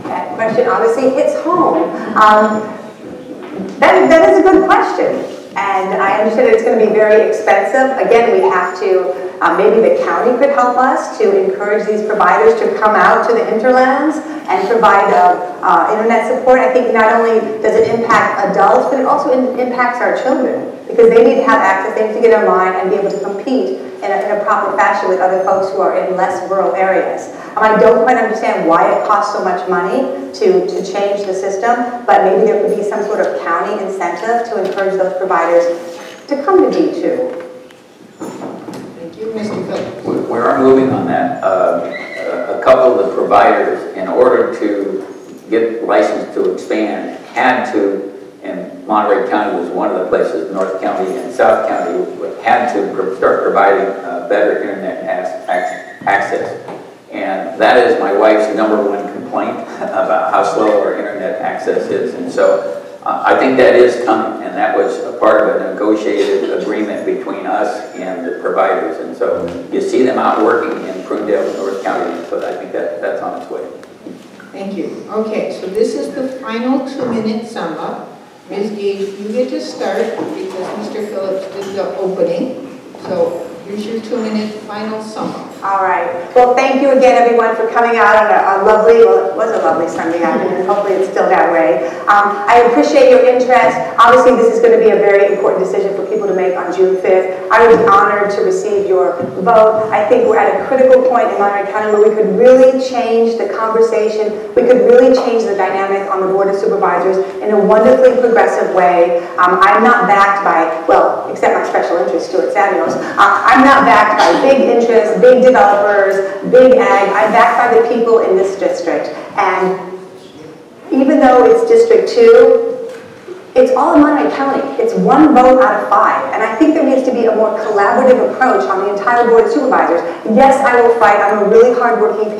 That question obviously hits home. That is a good question. And I understand it's going to be very expensive. Again, we have to, maybe the county could help us to encourage these providers to come out to the hinterlands and provide internet support. I think not only does it impact adults, but it also impacts our children, because they need to have access, they need to get online and be able to compete in a proper fashion with other folks who are in less rural areas. I don't quite understand why it costs so much money to change the system, but maybe there could be some sort of county incentive to encourage those providers to come to D2. Thank you, Mr. Phillips. We are moving on that. A couple of the providers, in order to get licensed to expand, had to, and Monterey County was one of the places, North County and South County, had to start providing better internet access. And that is my wife's #1 complaint about how slow our internet access is. And so I think that is coming, and that was a part of a negotiated agreement between us and the providers. And so you see them out working in Prunedale and North County, so I think that's on its way. Thank you. Okay, so this is the final 2-minute sum up. Ms. Gage, you get to start because Mr. Phillips did the opening. So here's your 2-minute final sum up. All right. Well, thank you again, everyone, for coming out on a lovely, well, it was a lovely Sunday afternoon. Hopefully it's still that way. I appreciate your interest. Obviously, this is going to be a very important decision for people to make on June 5th. I was honored to receive your vote. I think we're at a critical point in Monterey County where we could really change the conversation. We could really change the dynamic on the Board of Supervisors in a wonderfully progressive way. I'm not backed by, well, except my special interest, Stuart Samuels. I'm not backed by big interests, big developers, big ag. I'm backed by the people in this district. And even though it's District 2, it's all in Monterey County. It's 1 vote out of 5. And I think there needs to be a more collaborative approach on the entire Board of Supervisors. Yes, I will fight. I'm a really hardworking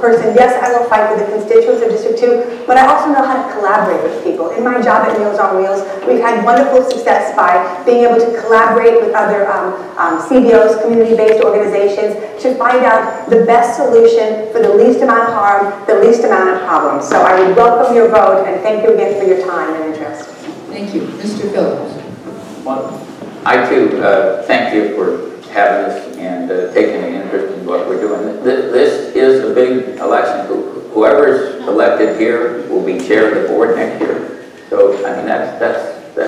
person. Yes, I will fight for the constituents of District 2, but I also know how to collaborate with people. In my job at Meals on Wheels, we've had wonderful success by being able to collaborate with other CBOs, community-based organizations, to find out the best solution for the least amount of harm, the least amount of problems. So I would welcome your vote, and thank you again for your time and interest. Thank you. Mr. Phillips. Well, I too thank you for having us and taking an interest in what we're doing. This is a big election. Whoever's elected here will be chair of the board next year. So, I mean, that's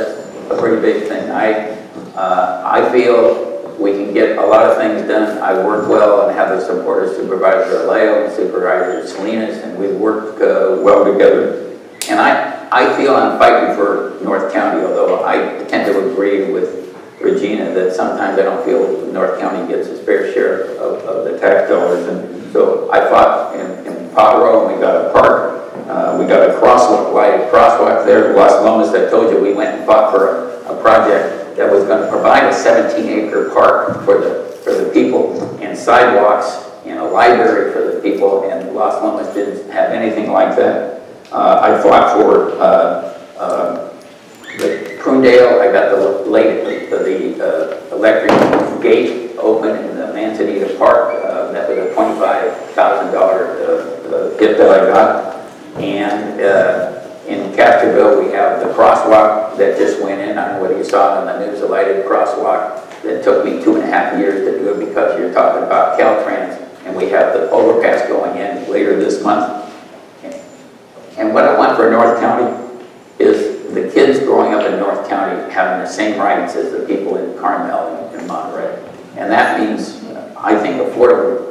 a pretty big thing. I feel we can get a lot of things done. I work well and have the support of Supervisor Leo and Supervisor Salinas, and we work well together. And I feel I'm fighting for North County, although I tend to agree with Regina that sometimes I don't feel North County gets its fair share of the tax dollars. And so I fought in Potero, and we got a park. We got a crosswalk, lighted crosswalk there. Las Lomas, I told you, we went and fought for a project that was going to provide a 17-acre park for the people, and sidewalks, and a library for the people, and Las Lomas didn't have anything like that. I fought for the Prunedale. I got the electric gate open in the Manzanita Park. That was a $25,000 gift that I got. And in Castroville, we have the crosswalk that just went in. I don't know whether you saw it on the news, a lighted crosswalk that took me 2.5 years to do it because you're talking about Caltrans. And we have the overpass going in later this month. And what I want for North County is the kids growing up in North County having the same rights as the people in Carmel and Monterey. And that means, I think, affordable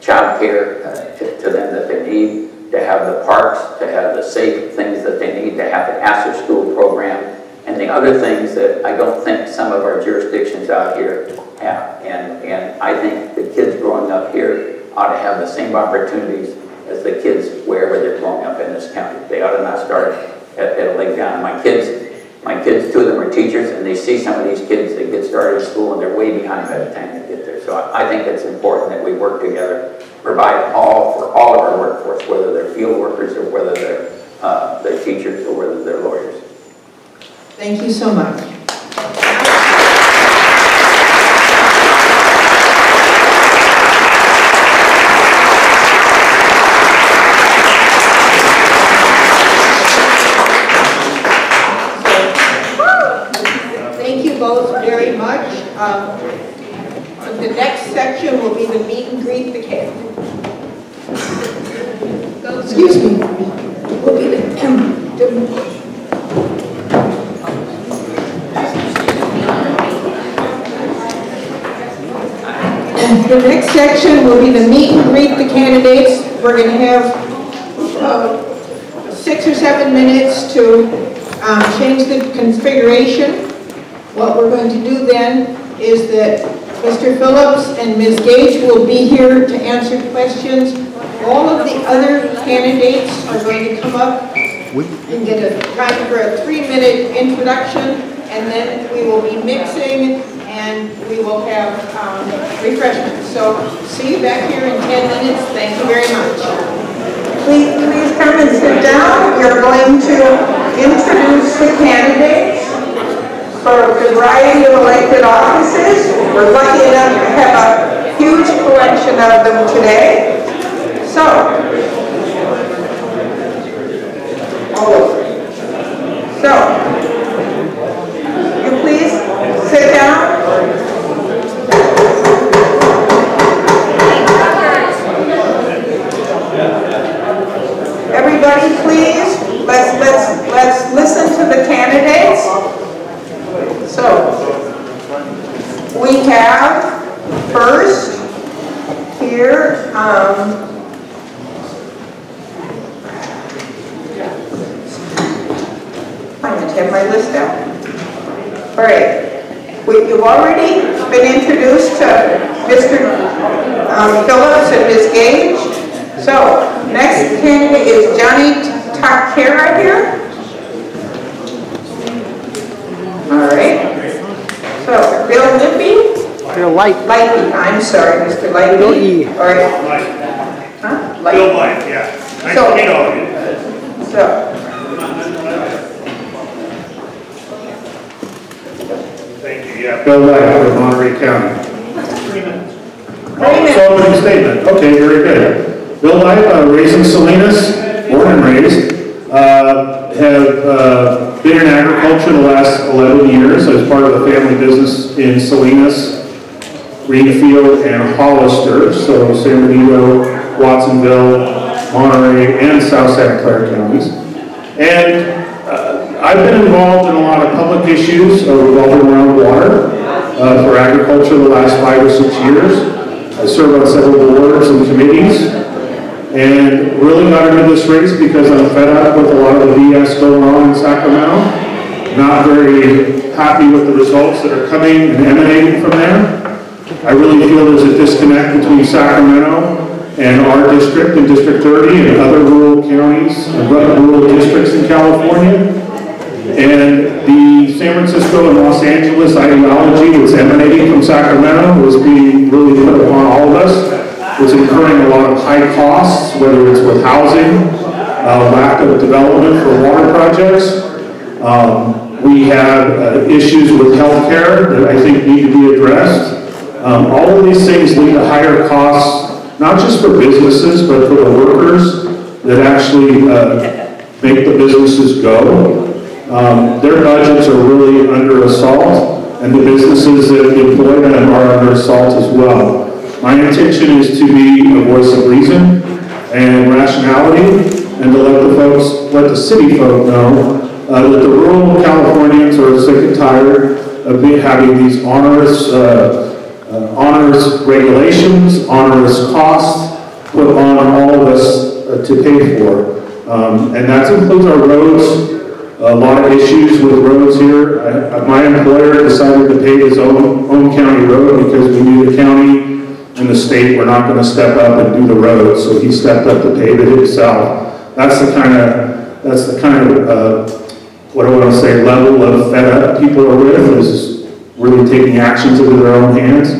child care to them that they need, to have the parks, to have the safe things that they need, to have an after-school program, and the other things that I don't think some of our jurisdictions out here have. And I think the kids growing up here ought to have the same opportunities as the kids wherever they're growing up in this county. They ought to not start at a leg down. My kids, 2 of them are teachers, and they see some of these kids that get started in school and they're way behind by the time they get there. So I think it's important that we work together, provide for all of our workforce, whether they're field workers or whether they're teachers or whether they're lawyers. Thank you so much. Thank you both very much. The next section will be the meet and greet the kids. Excuse me. Will be the next section will be the meet and greet the candidates. We're going to have 6 or 7 minutes to change the configuration. What we're going to do then is that Mr. Phillips and Ms. Gage will be here to answer questions. All of the other candidates are going to come up and get a time for a 3-minute introduction, and then we will be mixing and we will have refreshments. So see you back here in 10 minutes. Thank you very much. Please come and sit down. We're going to introduce the candidates for a variety of elected offices. We're lucky enough to have a huge collection of them today. So you please sit down. Everybody, please, let's listen to the candidates. So we have first here. I have to have my list out. All right. You've already been introduced to Mr. Phillips and Ms. Gage. So, next candidate is Jeannine Tacherra here. All right. So, Bill Lippy. Bill Lighty. I'm sorry, Mr. Lighty. Bill E. All right. Huh? Lighty. Bill Light, yeah. Nice to meet all of you. So. Thank you, yeah. Bill Light out of Monterey County. 3 minutes. So opening statement. Okay, very good. Bill Light, raised in Salinas, born and raised. Have been in agriculture the last 11 years as part of the family business in Salinas, Greenfield, and Hollister. So San Benito, Watsonville, Monterey, and South Santa Clara counties. And I've been involved in a lot of public issues revolving around water for agriculture the last 5 or 6 years. I serve on several boards and committees, and really got into this race because I'm fed up with a lot of the BS going on in Sacramento. Not very happy with the results that are coming and emanating from there. I really feel there's a disconnect between Sacramento and our district in District 30 and other rural counties and rural districts in California. And the San Francisco and Los Angeles ideology that's emanating from Sacramento is being really put upon all of us. It's incurring a lot of high costs, whether it's with housing, lack of development for water projects. We have issues with healthcare that I think need to be addressed. All of these things lead to higher costs, not just for businesses, but for the workers that actually make the businesses go. Their budgets are really under assault, and the businesses that employ them are under assault as well. My intention is to be a voice of reason and rationality, and to let the city folk know that the rural Californians are sick and tired of having these onerous regulations, onerous costs put on all of us to pay for. And that includes our roads. A lot of issues with roads here. My employer decided to pave his own county road because we knew the county and the state were not going to step up and do the road, so he stepped up to pave it himself. That's the kind of what I want to say, level of fed up people are with, is really taking actions into their own hands.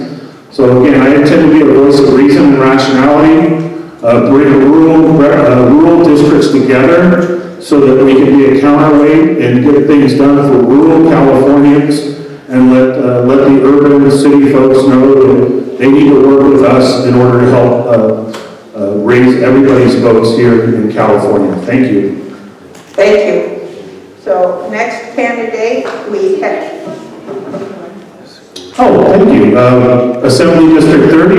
So again, I intend to be a voice of reason and rationality, bring rural districts together so that we can be a counterweight and get things done for rural Californians, and let the urban city folks know that they need to work with us in order to help raise everybody's votes here in California. Thank you. Thank you. So next candidate we have. Oh, thank you. Assembly District 30.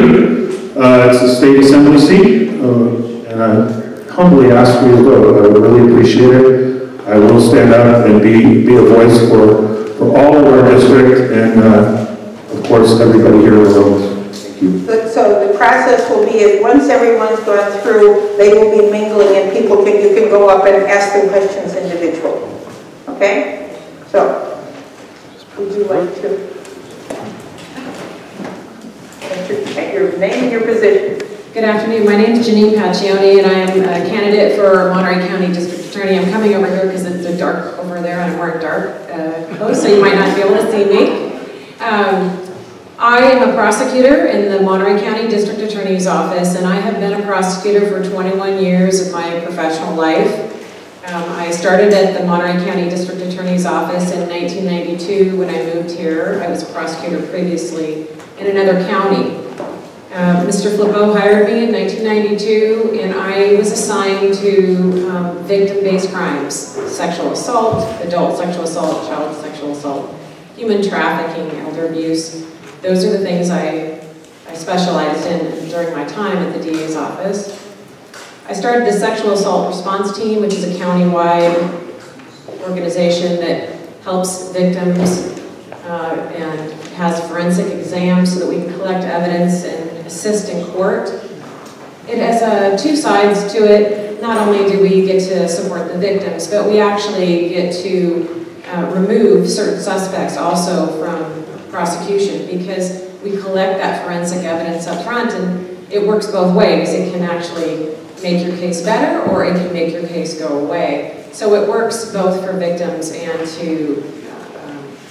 It's a state assembly seat, and I humbly ask for your vote. I would really appreciate it. I will stand up and be a voice for all of our district, and of course everybody here in the room. Thank you. So the process will be is once everyone's gone through, they will be mingling, and you can go up and ask them questions individually. Okay? So, would you like to enter your name and your position? Good afternoon. My name is Jeannine Pacioni, and I am a candidate for Monterey County District Attorney. I'm coming over here because it's dark over there, and I'm wearing dark clothes, so you might not be able to see me. I am a prosecutor in the Monterey County District Attorney's Office, and I have been a prosecutor for 21 years of my professional life. I started at the Monterey County District Attorney's Office in 1992 when I moved here. I was a prosecutor previously in another county. Mr. Flippo hired me in 1992, and I was assigned to victim-based crimes: sexual assault, adult sexual assault, child sexual assault, human trafficking, elder abuse. Those are the things I specialized in during my time at the DA's office. I started the Sexual Assault Response Team, which is a county-wide organization that helps victims and has forensic exams so that we can collect evidence and assist in court. It has two sides to it. Not only do we get to support the victims, but we actually get to remove certain suspects also from prosecution, because we collect that forensic evidence up front, and it works both ways. It can actually make your case better, or it can make your case go away. So it works both for victims and to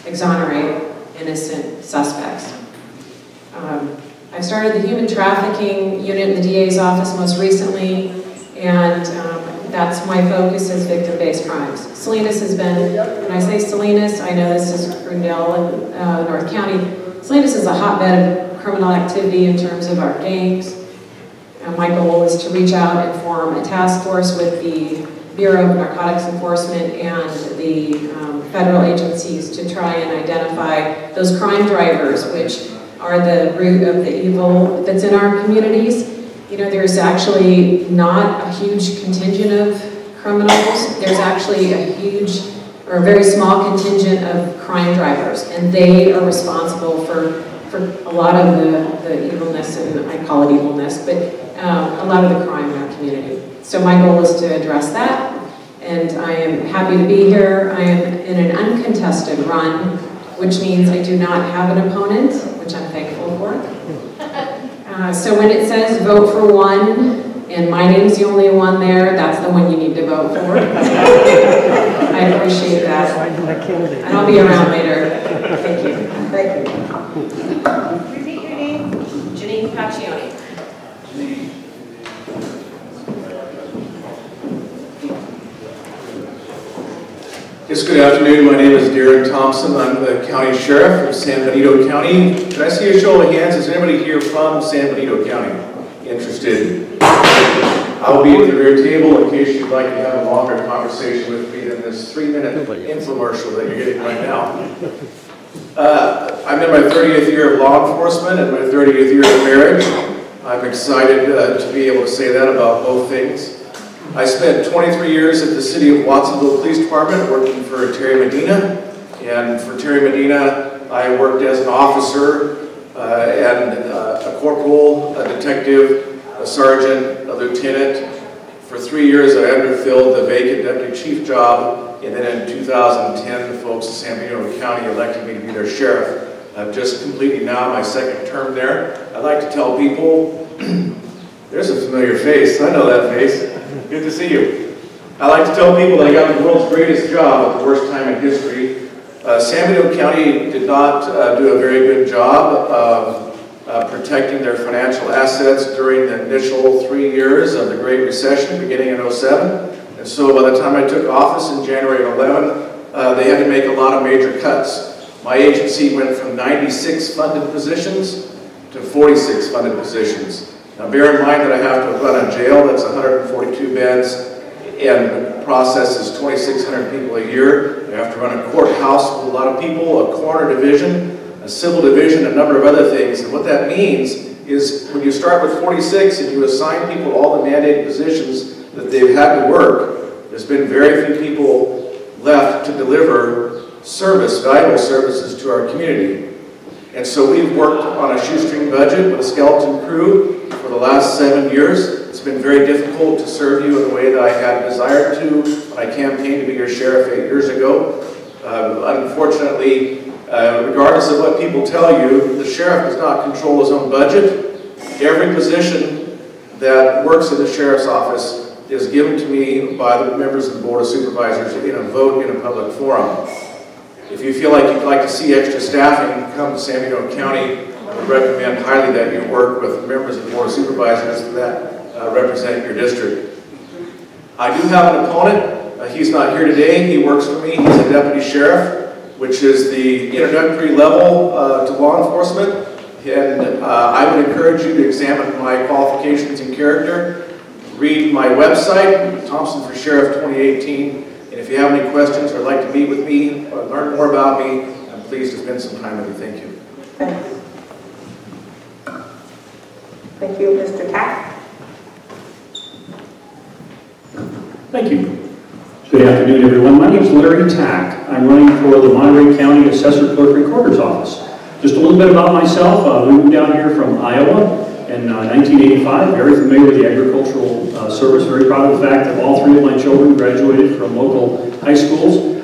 exonerate innocent suspects. I started the human trafficking unit in the DA's office most recently, and that's my focus is victim-based crimes. Salinas has been, when I say Salinas, I know this is Crundell and North County. Salinas is a hotbed of criminal activity in terms of our gangs. My goal is to reach out and form a task force with the Bureau of Narcotics Enforcement and the federal agencies to try and identify those crime drivers, which are the root of the evil that's in our communities. You know, there's actually not a huge contingent of criminals. There's actually a huge or a very small contingent of crime drivers, and they are responsible for a lot of the evilness, and I call it evilness, but a lot of the crime in our community. So my goal is to address that, and I am happy to be here. I am in an uncontested run, which means I do not have an opponent, which I'm thankful for. So when it says vote for one, and my name's the only one there, that's the one you need to vote for. I appreciate that. And I'll be around later. Thank you. Thank you. Repeat your name. Jeannine Pacioni. Yes, good afternoon. My name is Darren Thompson. I'm the County Sheriff of San Benito County. Can I see a show of hands? Is anybody here from San Benito County interested? I'll be at the rear table in case you'd like to have a longer conversation with me than this 3-minute infomercial that you're getting right now. I'm in my 30th year of law enforcement and my 30th year of marriage. I'm excited to be able to say that about both things. I spent 23 years at the City of Watsonville Police Department working for Terry Medina. And for Terry Medina, I worked as an officer and a corporal, a detective, a sergeant, a lieutenant. For 3 years, I underfilled the vacant deputy chief job, and then in 2010, the folks of San Benito County elected me to be their sheriff. I'm just completing now my second term there. I like to tell people, there's a familiar face. I know that face. Good to see you. I like to tell people that I got the world's greatest job at the worst time in history. San Benito County did not do a very good job of protecting their financial assets during the initial 3 years of the Great Recession beginning in '07. And so by the time I took office in January of '11, they had to make a lot of major cuts. My agency went from 96 funded positions to 46 funded positions. Now bear in mind that I have to run a jail that's 142 beds and processes 2,600 people a year. I have to run a courthouse with a lot of people, a coroner division, a civil division, a number of other things. And what that means is when you start with 46 and you assign people all the mandated positions that they've had to work, there's been very few people left to deliver service, valuable services to our community. And so we've worked on a shoestring budget with a skeleton crew for the last 7 years. It's been very difficult to serve you in the way that I had desired to when I campaigned to be your sheriff 8 years ago. Unfortunately, regardless of what people tell you, the sheriff does not control his own budget. Every position that works in the sheriff's office is given to me by the members of the Board of Supervisors in a vote in a public forum. If you feel like you'd like to see extra staffing, come to San Benito County. I would recommend highly that you work with members of the Board of Supervisors that represent your district. I do have an opponent. He's not here today. He works for me. He's a deputy sheriff, which is the introductory level to law enforcement. And I would encourage you to examine my qualifications and character. Read my website, Thompson for Sheriff 2018. And if you have any questions or like to meet with me or learn more about me, I'm pleased to spend some time with you. Thank you. Thanks. Thank you, Mr. Tack. Thank you. Good afternoon, everyone. My name is Larry Tack. I'm running for the Monterey County Assessor Clerk Recorder's Office. Just a little bit about myself. We moved down here from Iowa in 1985. Very familiar with the agricultural service. Very proud of the fact that all 3 of my children graduated from local high schools.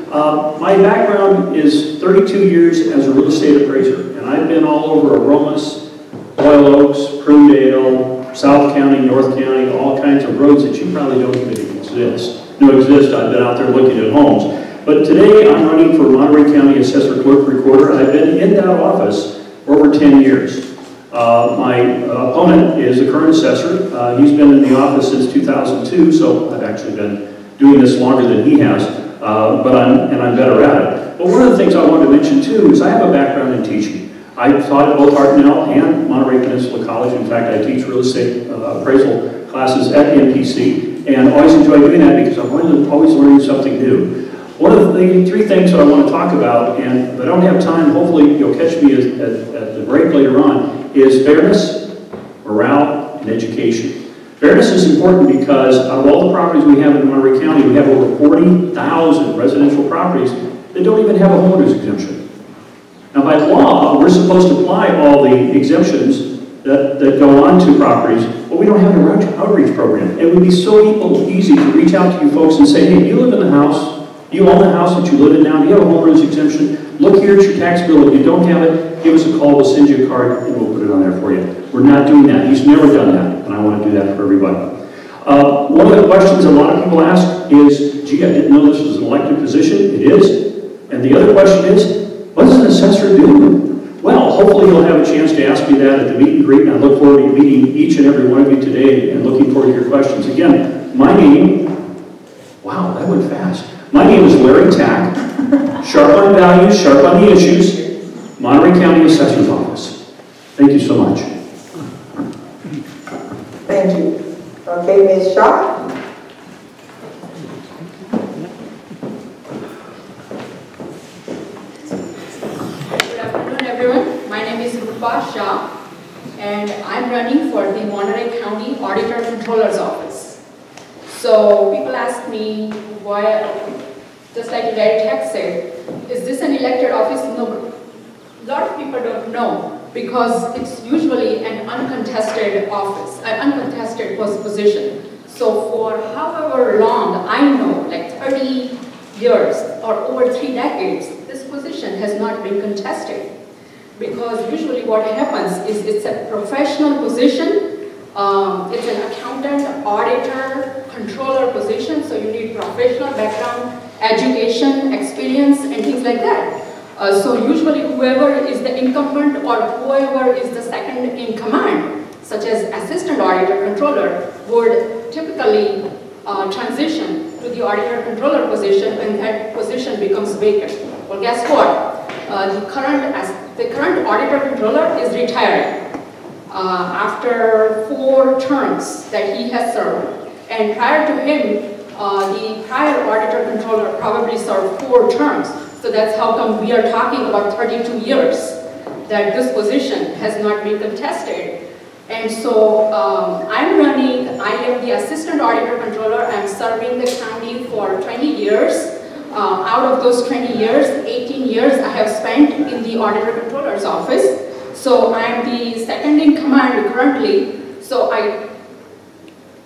My background is 32 years as a real estate appraiser, and I've been all over Aromas, Royal Oaks, Prunedale, South County, North County, all kinds of roads that you probably don't even exist. I've been out there looking at homes. But today I'm running for Monterey County Assessor Clerk Recorder. I've been in that office for over 10 years. My opponent is the current assessor. He's been in the office since 2002, so I've actually been doing this longer than he has, but I'm better at it. But one of the things I wanted to mention too is I have a background in teaching. I taught at both Hartnell and Monterey Peninsula College. In fact, I teach real estate appraisal classes at MPC, and always enjoy doing that because I'm always learning something new. One of the 3 things that I want to talk about, and if I don't have time, hopefully you'll catch me at the break later on, is fairness, morale, and education. Fairness is important because of all the properties we have in Monterey County, we have over 40,000 residential properties that don't even have a homeowner's exemption. Now, by law, we're supposed to apply all the exemptions that go on to properties, but we don't have an outreach program. It would be so easy to reach out to you folks and say, hey, you live in the house, you own the house that you live in now, do you have a homeowner's exemption? Look here at your tax bill. If you don't have it, give us a call, we'll send you a card, and we'll put it on there for you. We're not doing that. He's never done that, and I want to do that for everybody. One of the questions a lot of people ask is, gee, I didn't know this was an elected position. It is. And the other question is, what does an assessor do? Well, hopefully you'll have a chance to ask me that at the meet and greet, and I look forward to meeting each and every one of you today and looking forward to your questions. Again, my name, wow, that went fast. My name is Larry Tack, sharp on values, sharp on the issues, Monterey County Assessor's Office. Thank you so much. Thank you. Okay, Ms. Shah. Good afternoon, everyone. My name is Rupa, Shah, and I'm running for the Monterey County Auditor Controller's Office. So people ask me why, just like Larry Tack said, is this an elected office? No. A lot of people don't know because it's usually an uncontested office, an uncontested position. So for however long I know, like 30 years or over 3 decades, this position has not been contested. Because usually what happens is it's a professional position, it's an accountant, auditor, controller position, so you need professional background, education, experience, and things like that. So usually whoever is the incumbent or whoever is the second in command, such as assistant auditor controller, would typically transition to the auditor controller position when that position becomes vacant. Well, guess what? The current auditor controller is retiring after 4 terms that he has served. And prior to him, the prior auditor controller probably served 4 terms. So that's how come we are talking about 32 years that this position has not been contested. And so I'm running, I am the assistant auditor controller. I'm serving the county for 20 years. Out of those 20 years, 18 years I have spent in the auditor controller's office. So I'm the second in command currently. So I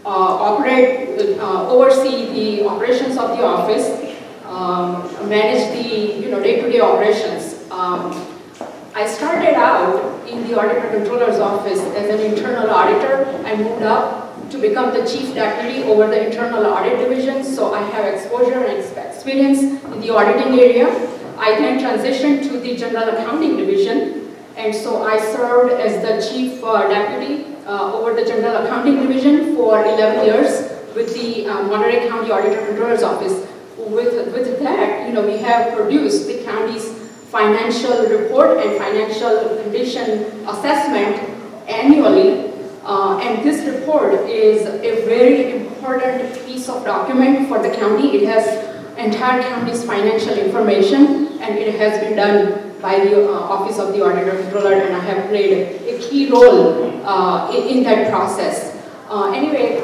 oversee the operations of the office, manage the day-to-day operations. I started out in the auditor controller's office as an internal auditor. I moved up to become the chief deputy over the internal audit division, so I have exposure and experience in the auditing area. I then transitioned to the general accounting division, and so I served as the chief deputy over the general accounting division for 11 years with the Monterey County Auditor Controller's Office. With that, we have produced the county's financial report and financial condition assessment annually. And this report is a very important piece of document for the county. It has entire county's financial information, and it has been done by the Office of the Auditor Controller, and I have played a key role in that process. Anyway,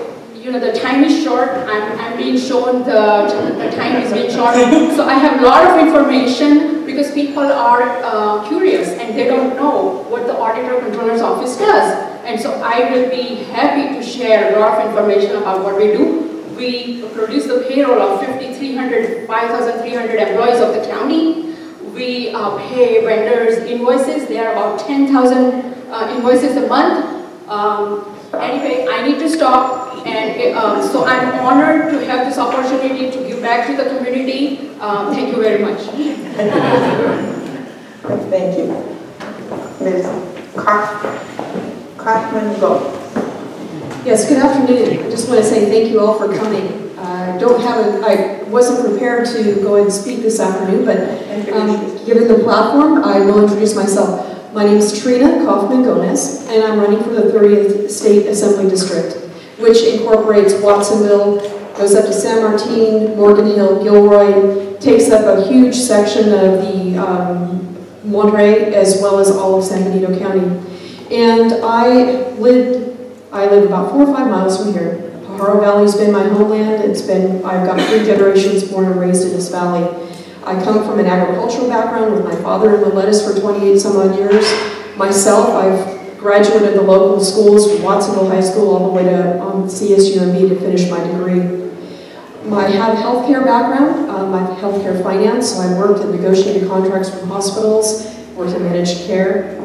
the time is short. I'm being shown the time is being short. So I have a lot of information because people are curious and they don't know what the Auditor Controller's Office does. And so I will be happy to share a lot of information about what we do. We produce the payroll of 5,300 employees of the county. We pay vendors invoices. There are about 10,000 invoices a month. Anyway, I need to stop. And so I'm honored to have this opportunity to give back to the community. Thank you very much. Thank you. Ms. Kaufman, go. Yes, good afternoon. I just want to say thank you all for coming. I wasn't prepared to go and speak this afternoon, but given the platform, I will introduce myself. My name is Trina Kaufman-Gomez, and I'm running for the 30th State Assembly District, which incorporates Watsonville, goes up to San Martin, Morgan Hill, Gilroy, takes up a huge section of the Monterey, as well as all of San Benito County. And I lived I live about 4 or 5 miles from here. Tacherra Valley's been my homeland. I've got 3 generations born and raised in this valley. I come from an agricultural background with my father in the lettuce for 28 some odd years. Myself, I've graduated the local schools from Watsonville High School all the way to CSUMB to finish my degree. I have a healthcare background. I have healthcare finance, so I worked and negotiated contracts from hospitals, worked in managed care.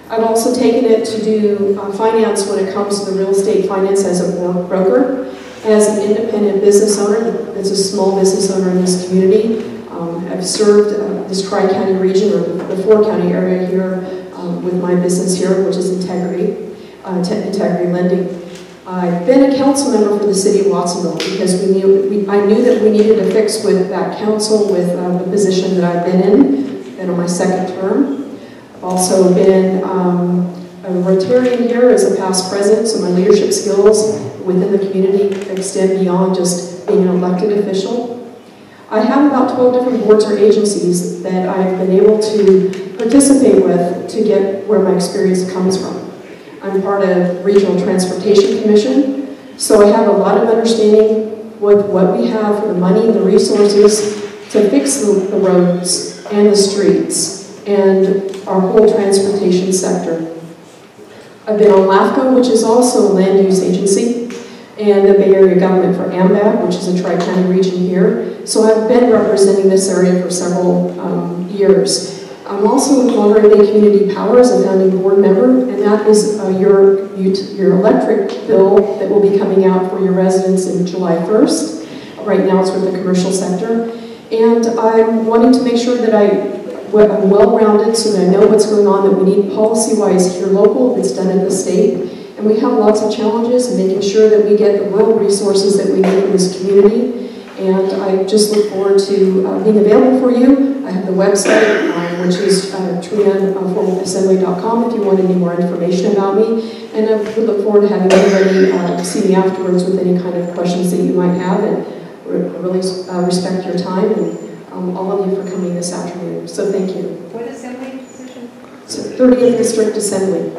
I've also taken it to do finance when it comes to the real estate finance as a broker. As an independent business owner, as a small business owner in this community, I've served this Tri-County region, or the 4-county area here, with my business here, which is Integrity Lending. I've been a council member for the city of Watsonville because I knew that we needed to fix with that council with the position that I've been in on my 2nd term. I've also been a Rotarian here as a past president, so my leadership skills within the community extend beyond just being an elected official. I have about 12 different boards or agencies that I've been able to participate with to get where my experience comes from. I'm part of Regional Transportation Commission, so I have a lot of understanding with what we have for the money and the resources to fix the roads and the streets and our whole transportation sector. I've been on LAFCO, which is also a land use agency, and the Bay Area government for AMBAG, which is a tri-county region here. So I've been representing this area for several years. I'm also with Monterey Bay Community Power as a founding board member, and that is your electric bill that will be coming out for your residents in July 1st. Right now it's with the commercial sector. And I'm wanting to make sure that I'm well-rounded so that I know what's going on, that we need policy-wise here local, it's done at the state. And we have lots of challenges in making sure that we get the rural resources that we need in this community. And I just look forward to being available for you. I have the website, which is trinaformalassembly.com if you want any more information about me. And I would look forward to having everybody see me afterwards with any kind of questions that you might have. And really respect your time and all of you for coming this afternoon. So thank you. What assembly position? So 30th District Assembly.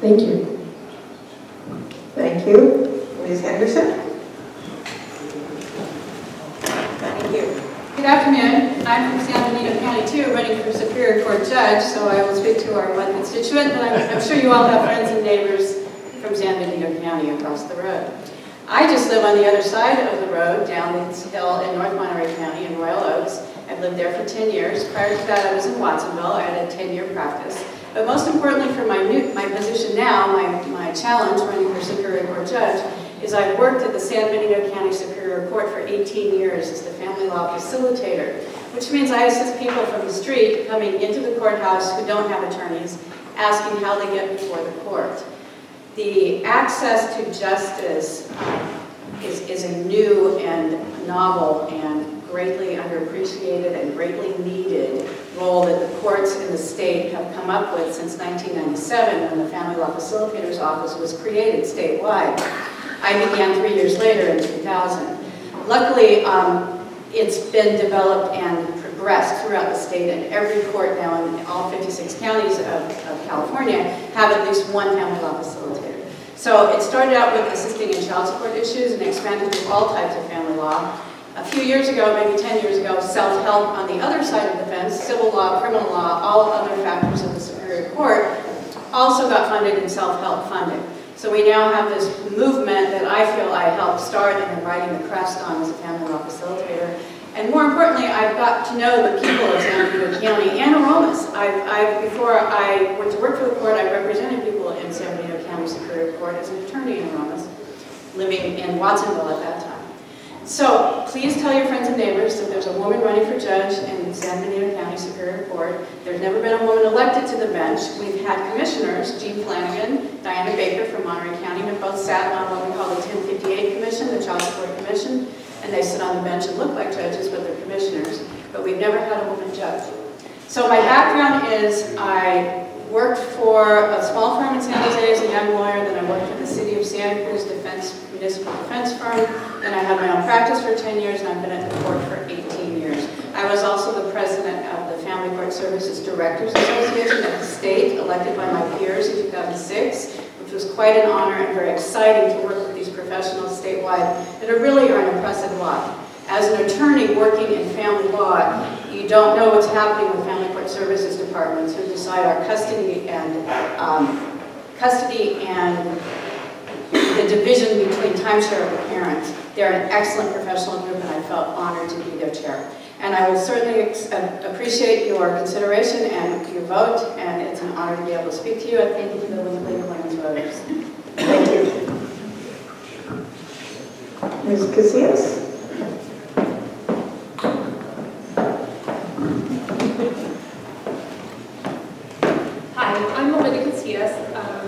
Thank you. Thank you. Ms. Henderson? Thank you. Good afternoon. I'm from San Benito County too, running for Superior Court Judge, so I will speak to our one constituent, but I'm sure you all have friends and neighbors from San Benito County across the road. I just live on the other side of the road, down this hill in North Monterey County in Royal Oaks. I've lived there for 10 years. Prior to that, I was in Watsonville. I had a 10-year practice. But most importantly for my position now, my challenge running for Superior Court Judge, is I've worked at the San Benito County Superior Court for 18 years as the family law facilitator, which means I assist people from the street coming into the courthouse who don't have attorneys, asking how they get before the court. The access to justice is a new and novel and greatly underappreciated and greatly needed role that the courts in the state have come up with since 1997 when the Family Law Facilitator's Office was created statewide. I began 3 years later in 2000. Luckily, it's been developed and progressed throughout the state, and every court now in all 56 counties of California have at least one family law facilitator. So it started out with assisting in child support issues and expanded to all types of family law. A few years ago, maybe 10 years ago, self-help on the other side of the fence, civil law, criminal law, all other factors of the Superior Court, also got funded in self-help funding. So we now have this movement that I feel I helped start and am riding the crest on as a family law facilitator. And more importantly, I've got to know the people of San Benito County and Aromas. Before I went to work for the court, I represented people in San Benito County Superior Court as an attorney in Aromas, living in Watsonville at that time. So please tell your friends and neighbors that there's a woman running for judge in San Benito County Superior Court. There's never been a woman elected to the bench. We've had commissioners, Jean Flanagan, Diana Baker from Monterey County, who both sat on what we call the 1058 Commission, the Child Support Commission, and they sit on the bench and look like judges, but they're commissioners. But we've never had a woman judge. So my background is I worked for a small firm in San Jose as a young lawyer, then I worked for the City of Santa Cruz municipal defense firm, then I had my own practice for 10 years, and I've been at the court for 18 years. I was also the president of the Family Court Services Directors Association at the state, elected by my peers in 2006. It was quite an honor and very exciting to work with these professionals statewide that really are an impressive lot. As an attorney working in family law, you don't know what's happening with family court services departments who decide our custody and the division between timeshare and parents. They're an excellent professional group, and I felt honored to be their chair. And I will certainly appreciate your consideration and your vote, and it's an honor to be able to speak to you. And thank you to the League of Women's Voters. Thank you. Ms. Casillas? I'm Melinda Casillas.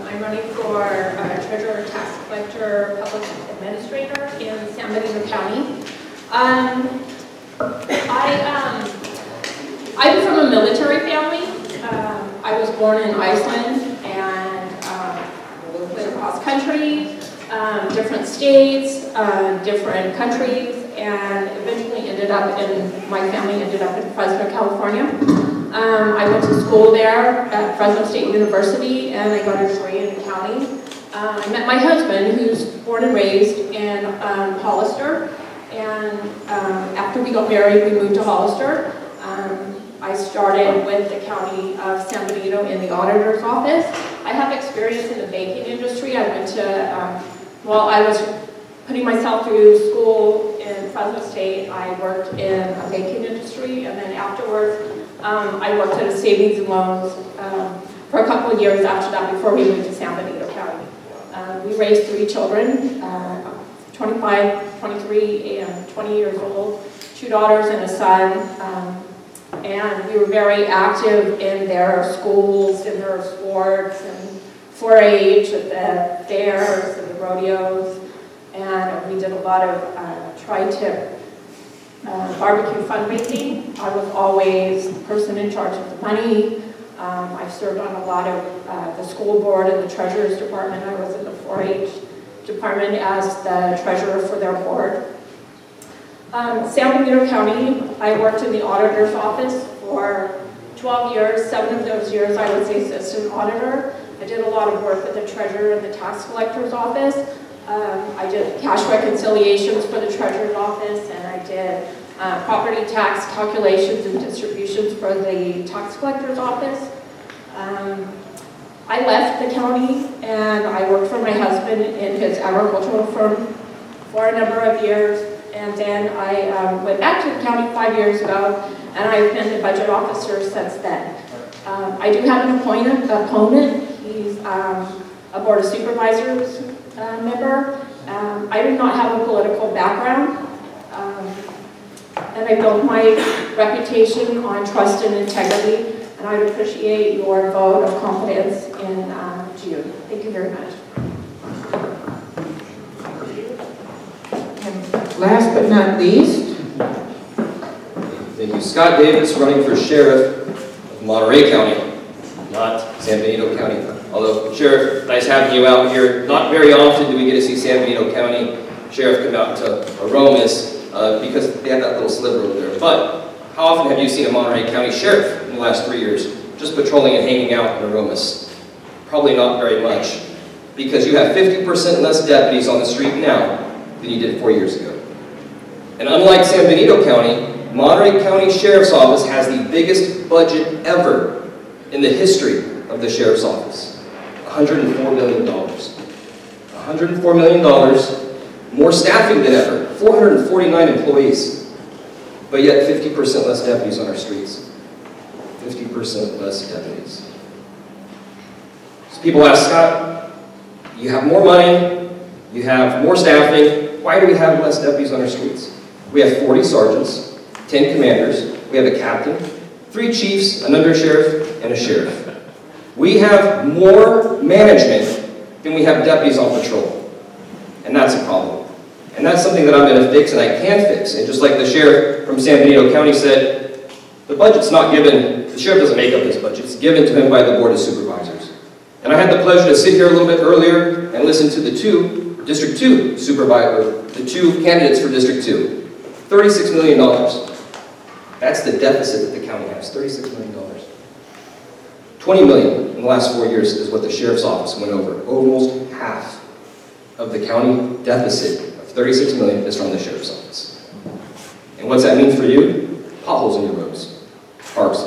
I'm running for Treasurer, Tax Collector, Public Administrator in San Benito County. I'm from a military family. I was born in Iceland and went across country, different states, different countries, and eventually my family ended up in Fresno, California. I went to school there at Fresno State University, and I got a degree in accounting. I met my husband, who's born and raised in Hollister, and after we got married, we moved to Hollister. I started with the County of San Benito in the auditor's office. I have experience in the baking industry. I went to, while I was putting myself through school in Fresno State, I worked in a baking industry, and then afterwards, I worked at a savings and loans for a couple of years after that before we moved to San Benito County. We raised 3 children, 25, 23, and 20 years old, 2 daughters and a son, and we were very active in their schools, in their sports, and 4-H at the fairs and the rodeos, and we did a lot of tri-tip barbecue fundraising. I was always the person in charge of the money. I served on a lot of the school board and the treasurer's department. I was in the 4-H department as the treasurer for their board. San Benito County, I worked in the auditor's office for 12 years. 7 of those years I was the assistant auditor. I did a lot of work with the treasurer and the tax collector's office. I did cash reconciliations for the treasurer's office, and I did property tax calculations and distributions for the tax collector's office. I left the county and I worked for my husband in his agricultural firm for a number of years, and then I went back to the county 5 years ago, and I've been the budget officer since then. I do have an opponent. He's a Board of Supervisors member. I do not have a political background, and I built my reputation on trust and integrity, and I would appreciate your vote of confidence in June. Thank you very much. And last but not least, thank you. Scott Davis, running for Sheriff of Monterey County, not San Benito County. Although, Sheriff, nice having you out here. Not very often do we get to see San Benito County Sheriff come out to Aromas because they have that little sliver over there. But how often have you seen a Monterey County Sheriff in the last 3 years just patrolling and hanging out in Aromas? Probably not very much, because you have 50% less deputies on the street now than you did 4 years ago. And unlike San Benito County, Monterey County Sheriff's Office has the biggest budget ever in the history of the Sheriff's Office. $104 million. $104 million, more staffing than ever, 449 employees, but yet 50% less deputies on our streets. 50% less deputies. So people ask, Scott, you have more money, you have more staffing, why do we have less deputies on our streets? We have 40 sergeants, 10 commanders, we have a captain, 3 chiefs, an undersheriff, and a sheriff. We have more management than we have deputies on patrol. And that's a problem. And that's something that I'm going to fix and I can fix. And just like the sheriff from San Benito County said, the budget's not given, the sheriff doesn't make up his budget, it's given to him by the Board of Supervisors. And I had the pleasure to sit here a little bit earlier and listen to the 2 District 2 supervisors, the 2 candidates for District 2. $36 million. That's the deficit that the county has, $36 million. 20% $20 million in the last 4 years is what the sheriff's office went over. Almost half of the county deficit of $36 million is from the sheriff's office. And what's that mean for you? Potholes in your roads, parks,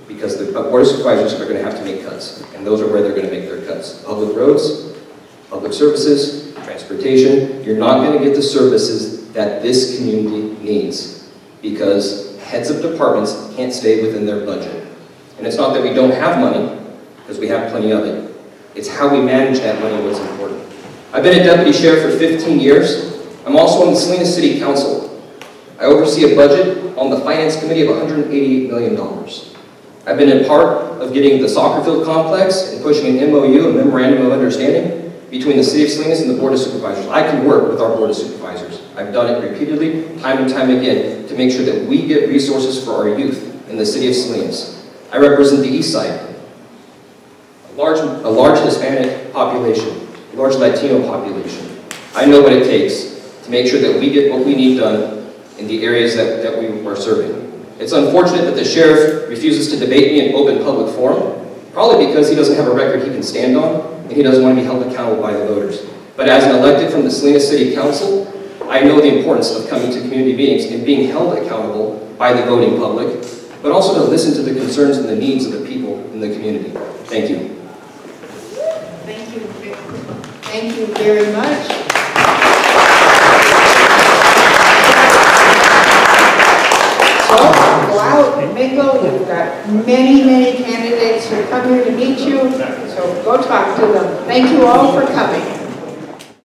because the board of supervisors are going to have to make cuts, and those are where they're going to make their cuts. Public roads, public services, transportation. You're not going to get the services that this community needs because heads of departments can't stay within their budget. And it's not that we don't have money, because we have plenty of it. It's how we manage that money what's important. I've been a deputy sheriff for 15 years. I'm also on the Salinas City Council. I oversee a budget on the finance committee of $188 million. I've been a part of getting the soccer field complex and pushing an MOU, a memorandum of understanding, between the City of Salinas and the Board of Supervisors. I can work with our Board of Supervisors. I've done it repeatedly, time and time again, to make sure that we get resources for our youth in the City of Salinas. I represent the East Side, a large Hispanic population, a large Latino population. I know what it takes to make sure that we get what we need done in the areas that we are serving. It's unfortunate that the sheriff refuses to debate me in open public forum, probably because he doesn't have a record he can stand on, and he doesn't want to be held accountable by the voters. But as an elected from the Salinas City Council, I know the importance of coming to community meetings and being held accountable by the voting public, but also to listen to the concerns and the needs of the people in the community. Thank you. Thank you. Thank you very much. So, go out and mingle. You've got many candidates who come here to meet you, so go talk to them. Thank you all for coming.